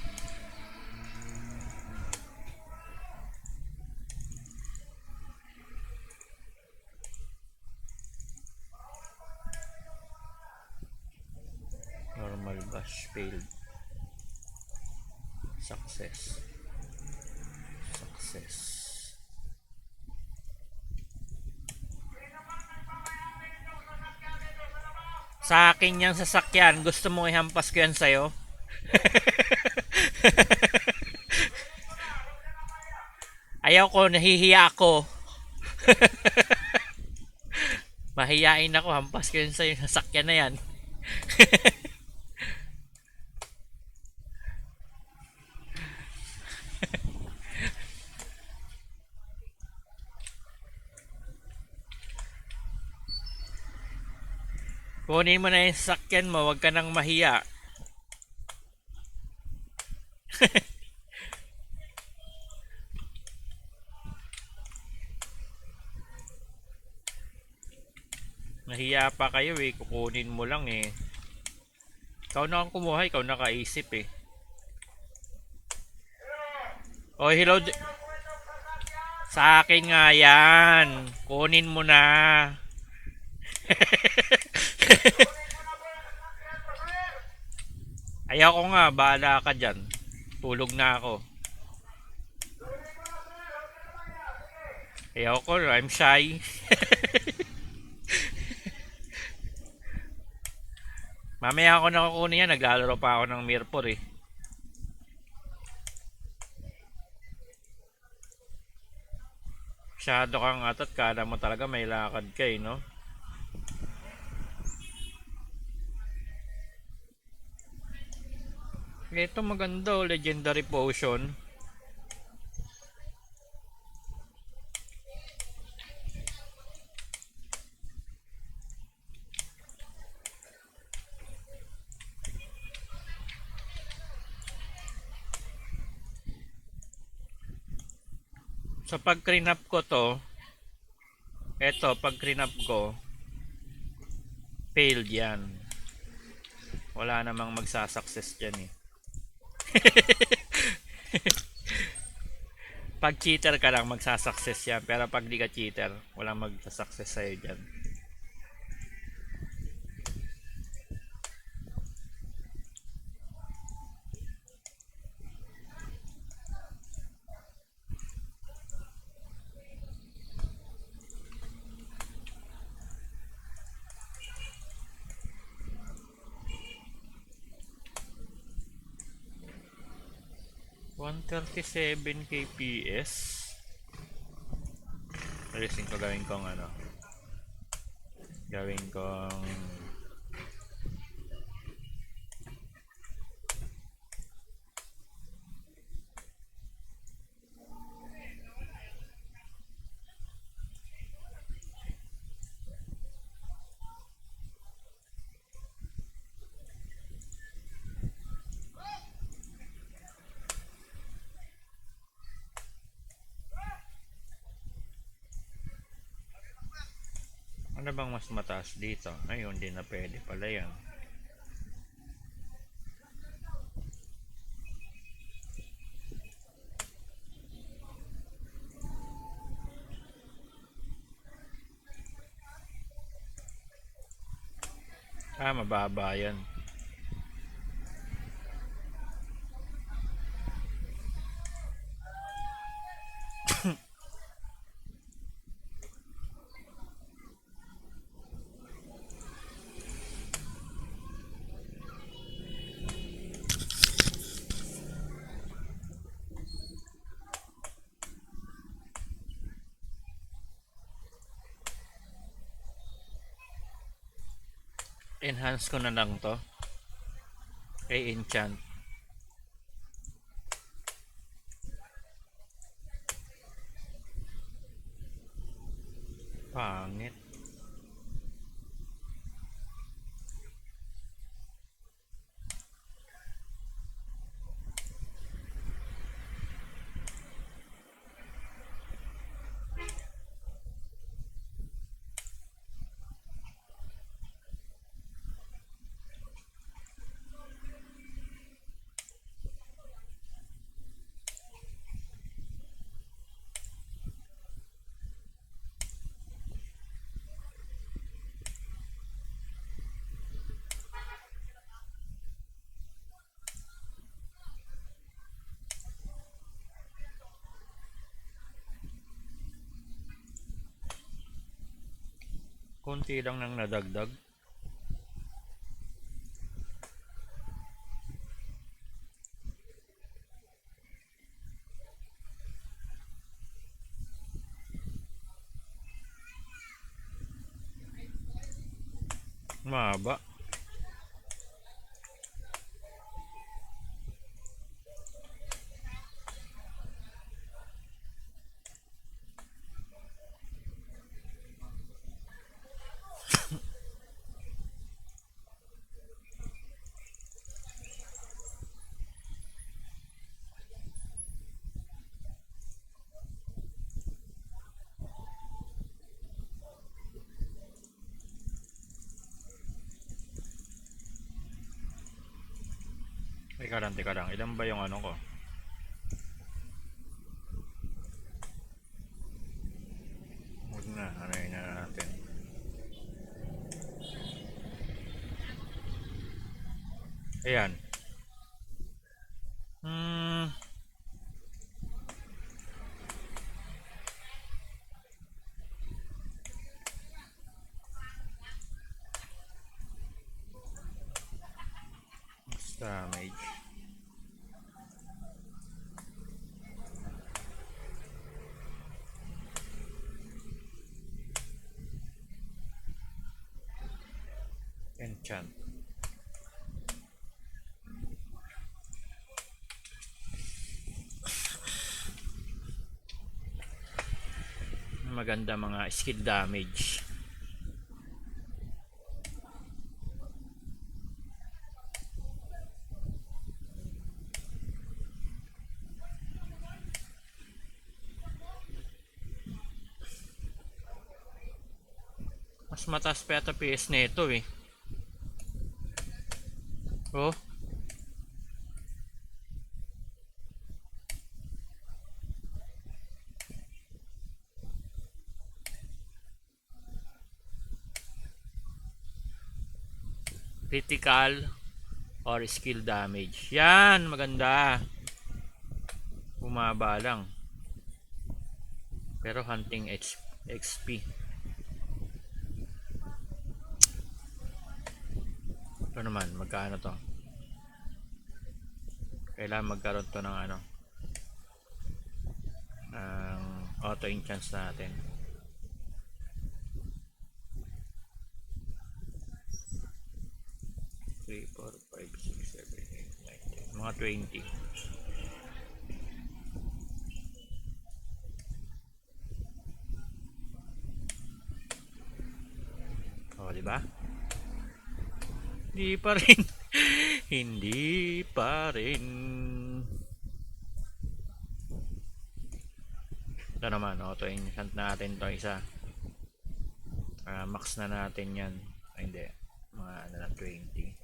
Normal bash failed. Success. access. Sa akin yung sasakyan, gusto mo ihampas ko yan sa'yo? Ayaw ko, nahihiya ako. Mahiyain ako, hampas ko yan sa'yo, sasakyan na yan. Kunin mo na yung sasakyan mo, wag ka nang mahiya. Nahiya pa kayo eh, kukunin mo lang eh. Ikaw na ang kumuha, ikaw nakaisip eh. Oh, hello. Sa akin nga yan. Kunin mo na. Ayaw ko nga, bahala ka dyan. Tulog na ako. Ayaw ko, I'm shy. Mamaya ako nakukunin yan, naglalaro pa ako ng Mirror eh. Masyado kang atat, kala mo talaga may lakad ka eh, no? Ito maganda oh, Legendary Potion. So pag clean up ko to, eto pag clean up ko, failed yan. Wala namang magsasucess dyan eh. Pag cheater ka lang magsasucess yan, pero pag di ka cheater, walang magsasucess sa'yo dyan. $137 kps. Alisin ko, gawin kong ano. Gawin kong ano bang mas mataas dito? Ayun, hindi na pwede pala yan. Mababa yan. Enhance ko na lang to. Kay enchant. Pangit. konti lang nang nadagdag. Mahaba. Teka lang. Ilan ba yung ano ko? Huwag na, ano na natin. Ayan. Damage. Enchant. Maganda mga skill damage. Mas mataas pa yata PS nito eh. Oh. Critical or skill damage. Yan, maganda. Bumaba lang. Pero hunting XP. Ito naman, magkano to? Kailangan magkaroon to ng ano, ng auto enchant natin. 3, 4, 5, 6, 7, 8, 9, 10. Mga 20. O, diba? Hindi pa rin. Hindi pa rin. Ito naman, auto enchant natin to isa. Max na natin yan. Ay, hindi. Mga ano na, 20.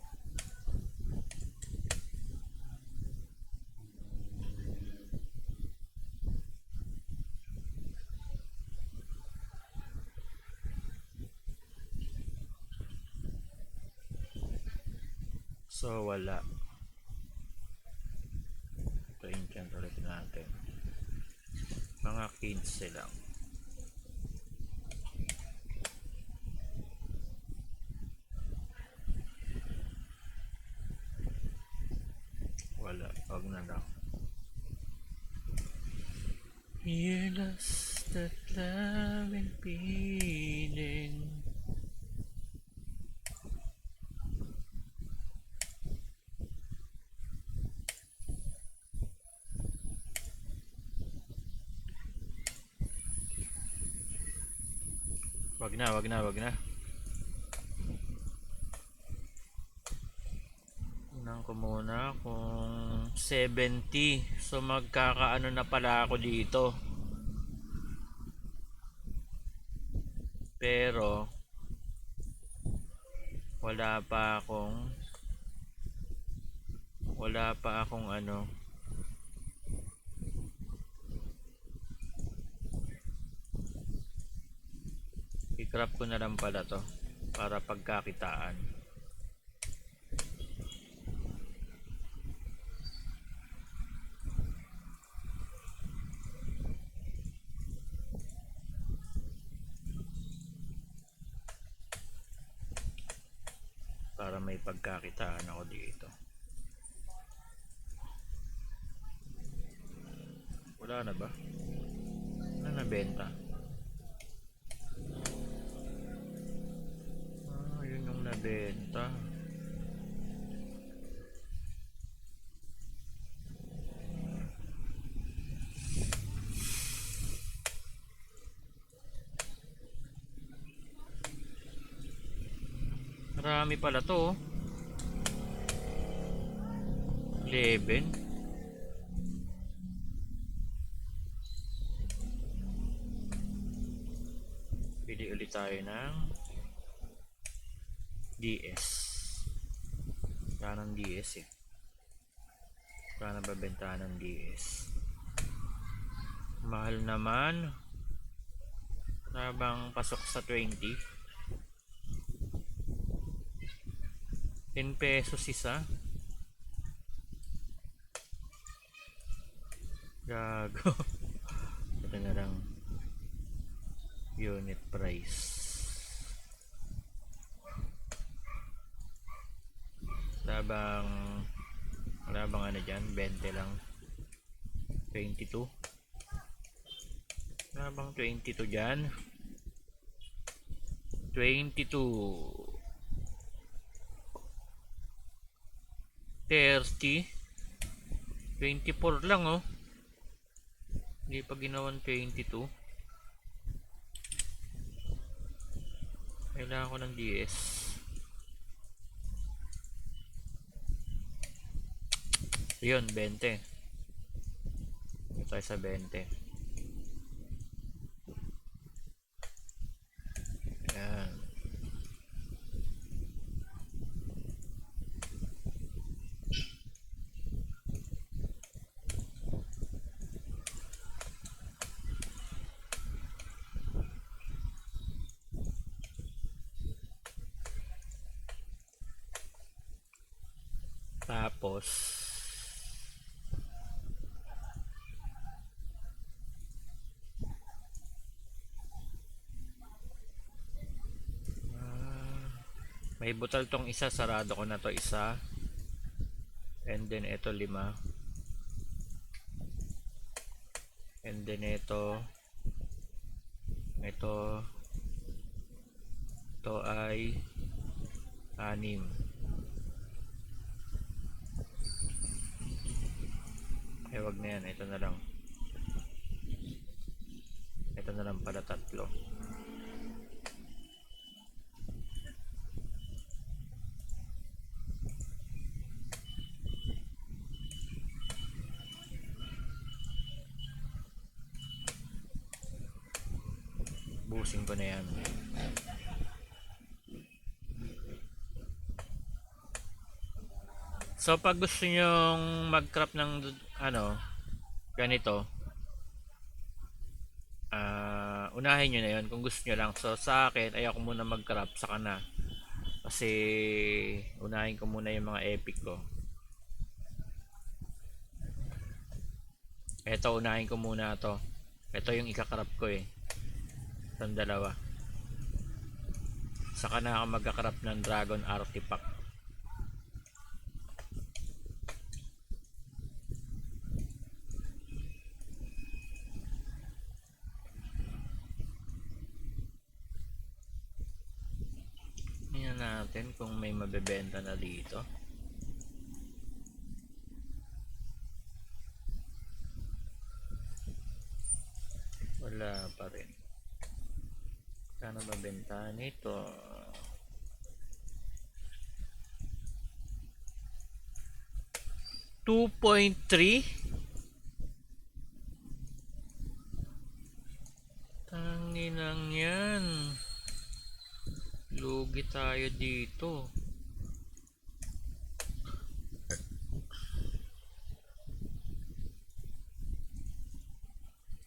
So, wala. Auto enchant ulit natin. Mga 15 lang. Wala, wag na lang. You lost that love and feeling. Wag na. Unang ko muna kung 70. So magkakaano na pala ako dito. Pero wala pa akong ano, i-crop ko na lang pala to para pagkakitaan. para may pagkakitaan ako dito. Wala na ba? Wala na benta. Yun yung nabenta. Marami pala to. 11. Bili ulit tayo ng DS. Wala ng DS eh. Wala na babentahan ng DS. Mahal naman. Habang pasok sa 20. 10 pesos isa. Gago. Ito na lang unit price. Wala bang ano dyan? 20 lang. 22. Wala bang 22 dyan? 22. 30. 24 lang oh. Hindi pa ginawan 22. Kailangan ko ng DS. Yun, 20. Ito tayo sa 20. Ayan. Tapos may butal tong isa, sarado ko na to isa. And then ito 5. And then ito ay 6. Wag na yan, ito na lang pala 3. Busin ko na yan. So pag gusto nyong mag-crop ng ganito, unahin nyo na yun kung gusto nyo lang. So sa akin, ayoko muna mag-crop, saka na. Kasi unahin ko muna yung mga epic ko. Ito, unahin ko muna to. Ito yung ika-crop ko eh. Itong dalawa. Saka na ako mag-crop ng Dragon Artifact. Natin kung may mabebenta na dito. Wala pa rin. Sana mabenta nito. 2.3. Tanginang yan. Lugi tayo dito.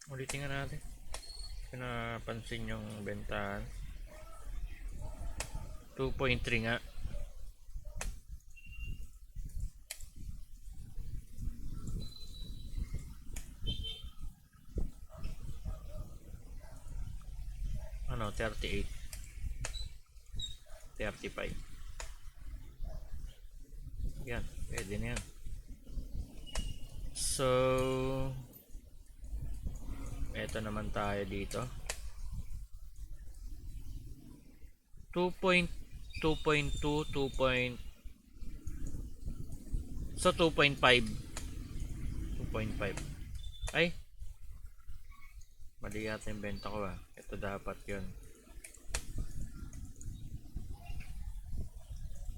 Ulitin nga natin. Pinapansin yung bentahan. 2.3 nga. Ano, 38. 35. Yan, pwede na yan. So, eto naman tayo dito. 2.2.2, 2. So 2.5. 2.5. Ay, mali yata yung benta ko ah. Ito dapat yun.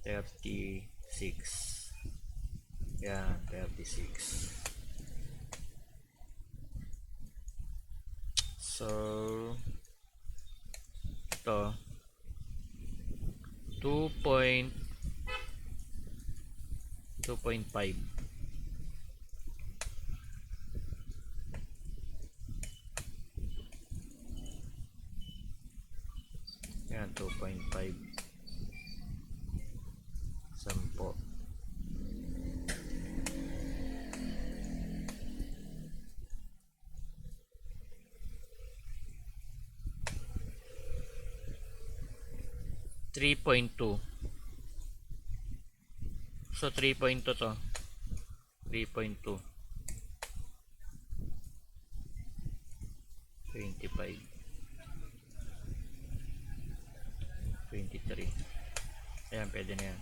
36. Yan, 36. So, ito 2.5. Yan, 2.5. 10. 3.2. So 3.2 to. 3.2. 25. 23. Ayan, pwede na yan.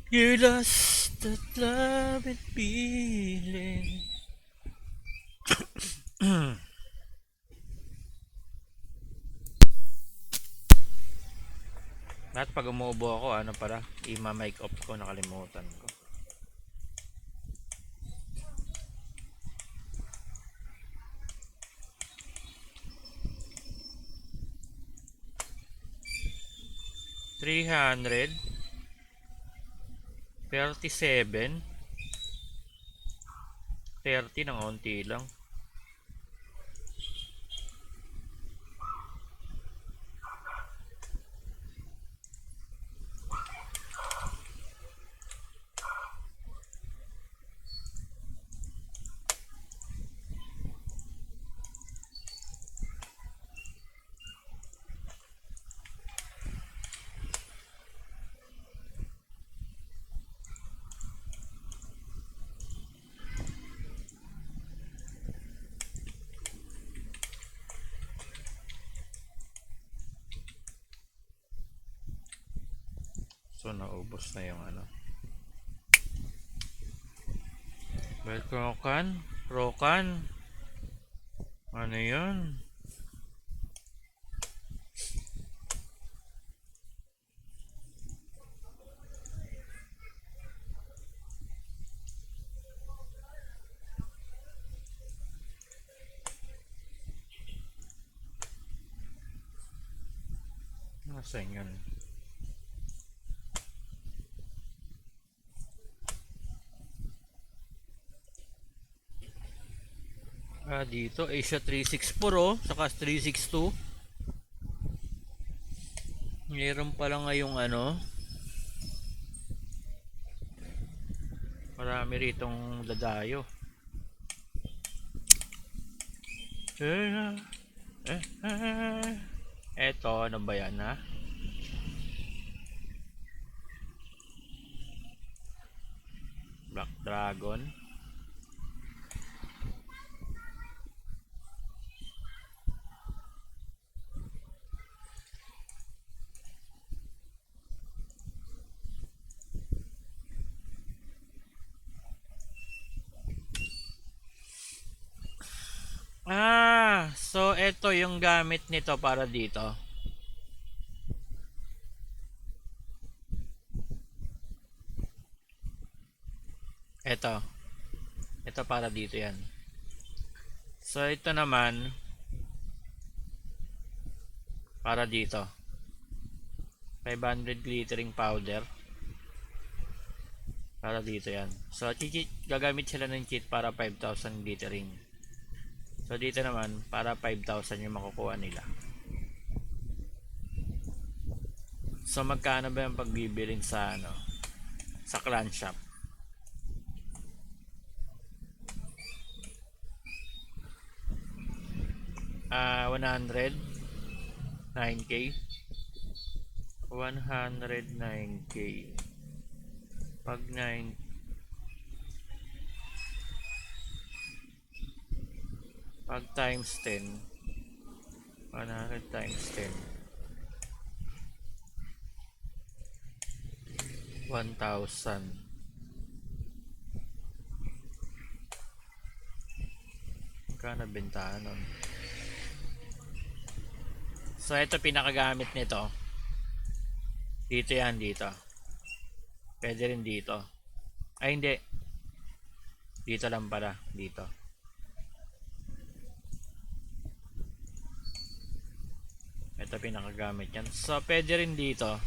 You lost that love and feeling. At pag umuubo ako, ano para, i-mic off ko, nakalimutan ko. $337. 30 ng onti lang. So naubos na yung ano. Rokan? Ano yun? Nasaan yun? Dito Asia 364 oh, saka 362. Meron pala ngayong ano. Marami ritong dadayo. Eto, ano ba yan ha? Black Dragon. So eto yung gamit nito para dito. Ito. Ito para dito yan. So ito naman para dito. 500 glittering powder. Para dito yan. So gagamit sila ng cheat para 5,000 glittering. So dito naman para 5,000 yung makukuha nila. So magkano ba yung pagbibilin sa ano? Sa clan shop? 100 9K. 109k. Pag 9, pag times 10, 100 times 10, 1,000. Magkano bentahan nun? So, ito pinakagamit nito. Dito yan, dito. Pwede rin dito. Ay, hindi. Dito lang pala. Dito. Ito pinakagamit yan. So, pwede rin dito.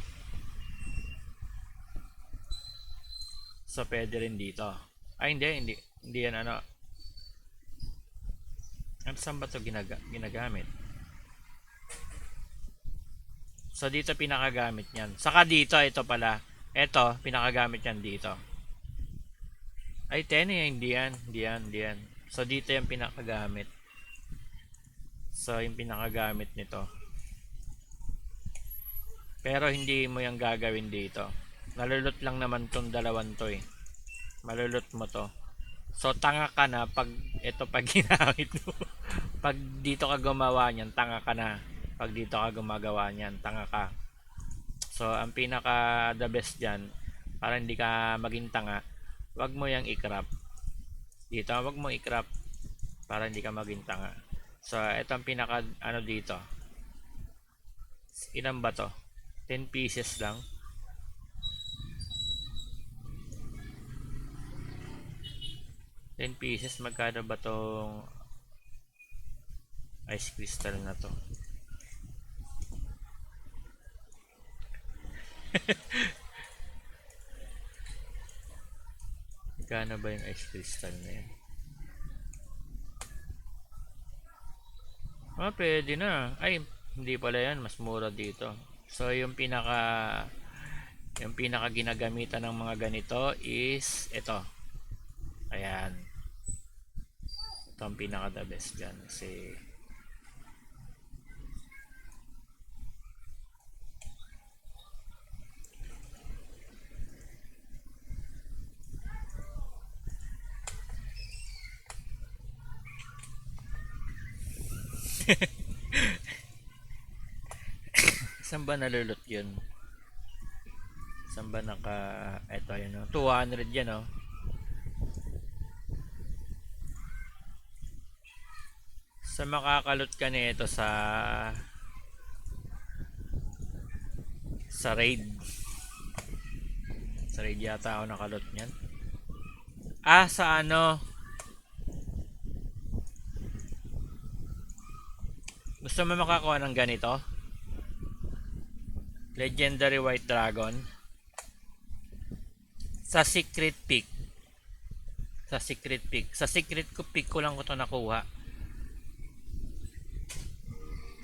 So, pwede rin dito. Ay, hindi. Hindi yan ano. Saan ba ito ginagamit? So, dito pinakagamit yan. Saka dito, ito pala. Ito, pinakagamit yan dito. Ay, 10 eh. Hindi yan. So, dito yung pinakagamit. So, yung pinakagamit nito. Pero, hindi mo yung gagawin dito. Nalulot lang naman tong dalawan to eh. Malulot mo to. So, tanga ka na pag ito pag ginamit mo. Pag dito ka gumawa niyan, tanga ka na. Pag dito ka gumagawa niyan, tanga ka. So, ang pinaka the best dyan, para hindi ka maging tanga, wag mo yang i-crop. Dito, wag mo i-crop para hindi ka maging tanga. So, ito ang pinaka ano dito. Ilan ba to? 10 pieces lang. $10, magkano ba tong ice crystal na to? Magkano ba yung ice crystal na yan? Pwede na. Ay, hindi pala yan. Mas mura dito. So, yung pinaka ginagamitan ng mga ganito is ito. Ayan. Ito ang pinaka the best dyan. Kasi saan ba nalulot yun? Saan ba eto yun o. 200 yan o. Sa makakalot ka nito sa raid. Sa raid yata ako nakalot niyan. Sa ano? Gusto mo makakuha ng ganito? Legendary White Dragon. Sa Secret Peak. Sa Secret Peak ko lang ko to nakuha.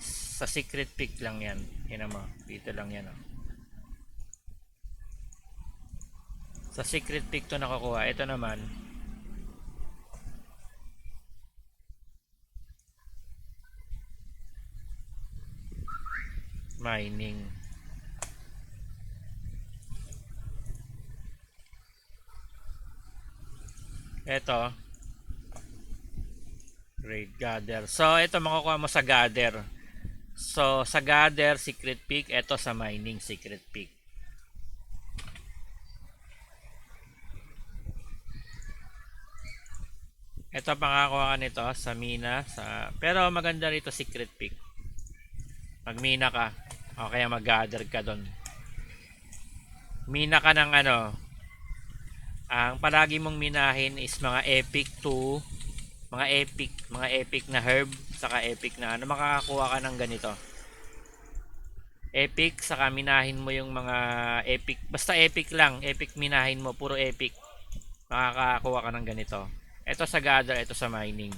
Sa Secret Peak lang yan. Yan mo. Dito lang yan oh. Sa Secret Peak to nakakuha. Ito naman. Mining. Ito. Raid Gather. So, ito makukuha mo sa Gather. So, sa Gather, Secret Peak. Ito sa Mining, Secret Peak. Ito makakuha ka nito sa Mina. Pero maganda rito Secret Peak. Magmina ka. O kaya mag-gather ka doon. Mina ka ng ano. Ang palagi mong minahin is mga epic to mga epic na herb saka epic na ano, makakakuha ka ng ganito. Epic saka minahin mo yung mga epic, basta epic lang, epic minahin mo, puro epic. Makakakuha ka ng ganito. Ito sa gather, ito sa mining.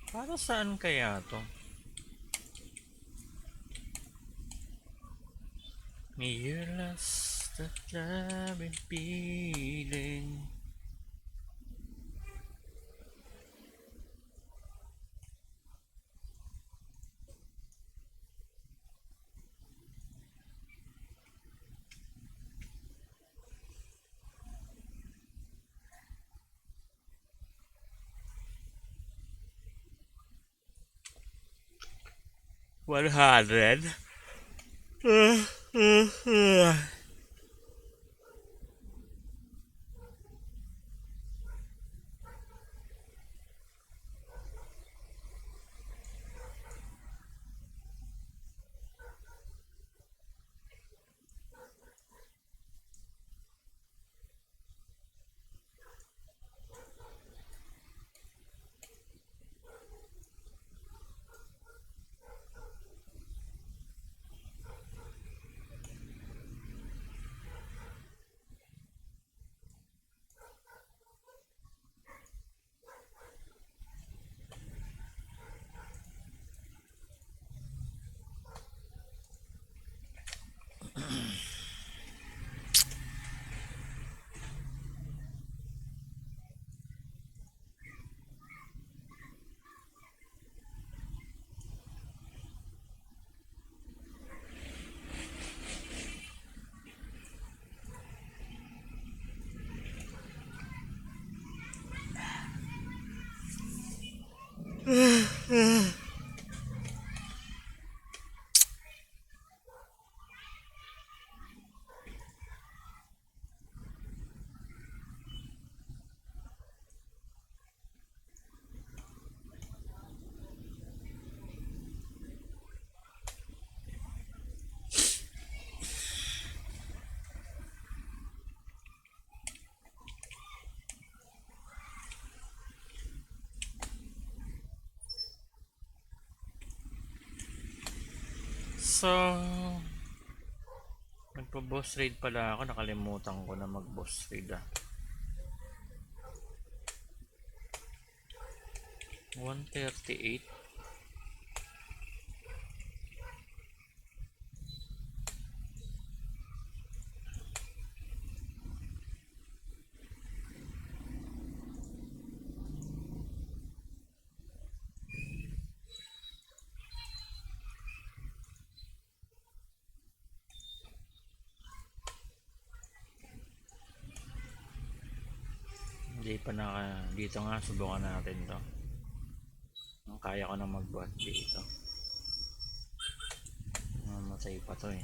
Para saan kaya to? May you lost that love and feeling. $100. So, nagpo-boss raid pala ako. Nakalimutan ko na mag-boss raid 138. Hindi pa dito nga, subukan natin to. Kaya ko na mag-bot dito. Mamatay pa to eh.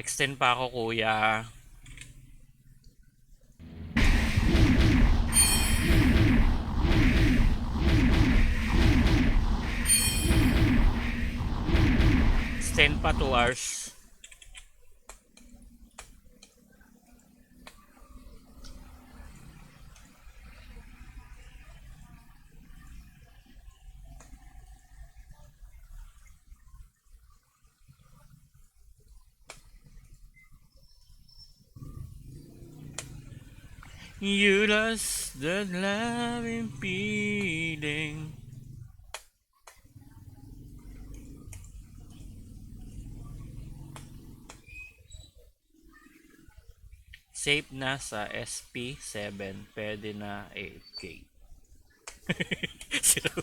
Extend pa ako, kuya. Extend pa 2 hours. You lost that loving feeling. safe na sa SP7, pwede na 8K. Sila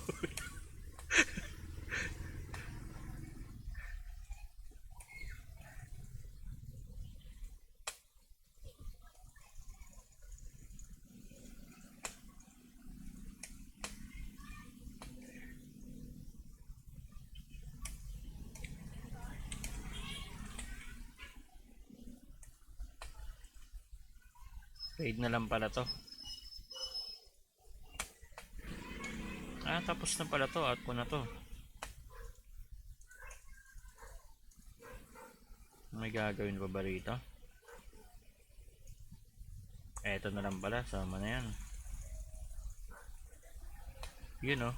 paid na lang pala to. Tapos na pala to. Out ko na to. May gagawin pa ba rito? Eto na lang pala. Sama na yan. Yun oh.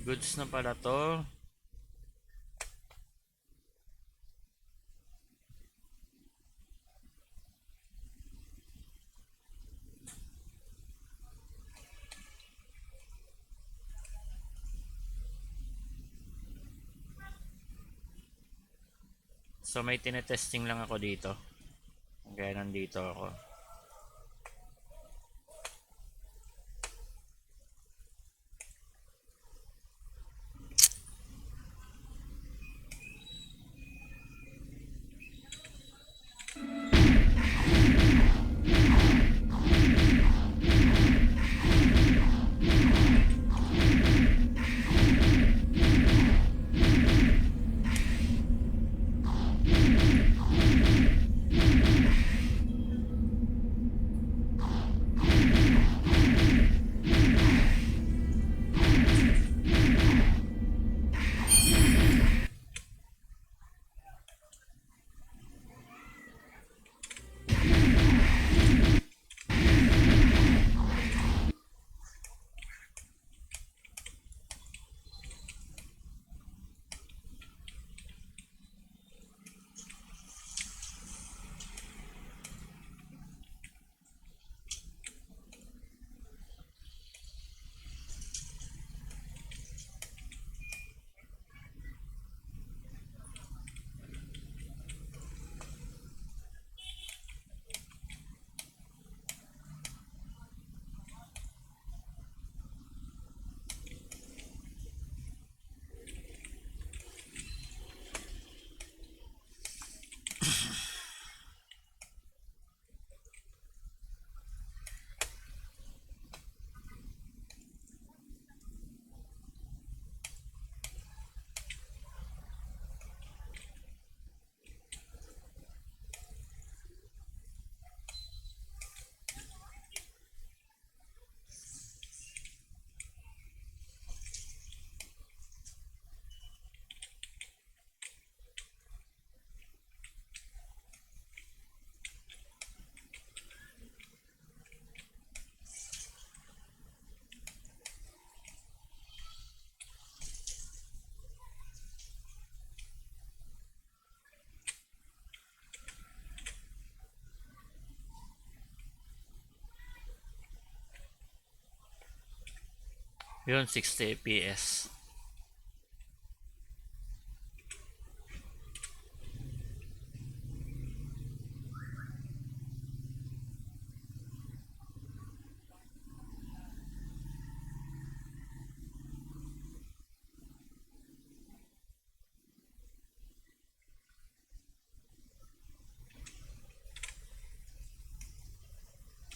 Goods na pala to. So may tinetesting lang ako dito. Kaya nandito ako. Yun, 60 fps.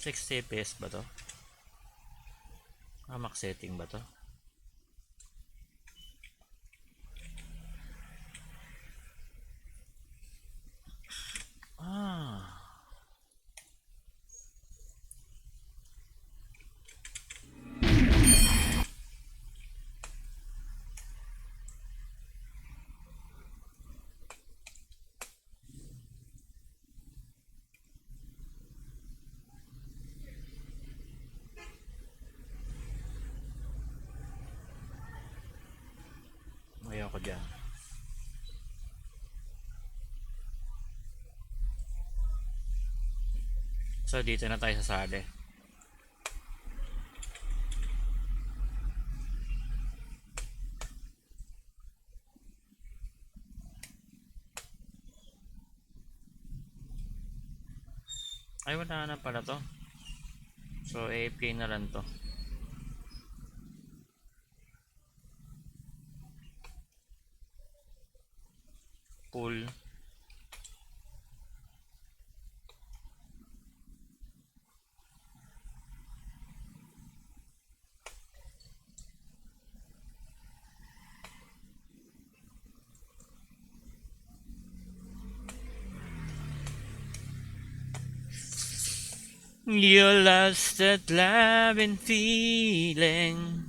FPS ba to? Max setting ba to? Ayaw ko dyan. So dito na tayo sa sali. Ay, wala na pala to. So, AFK na lang to. Pool. You lost that love and feeling.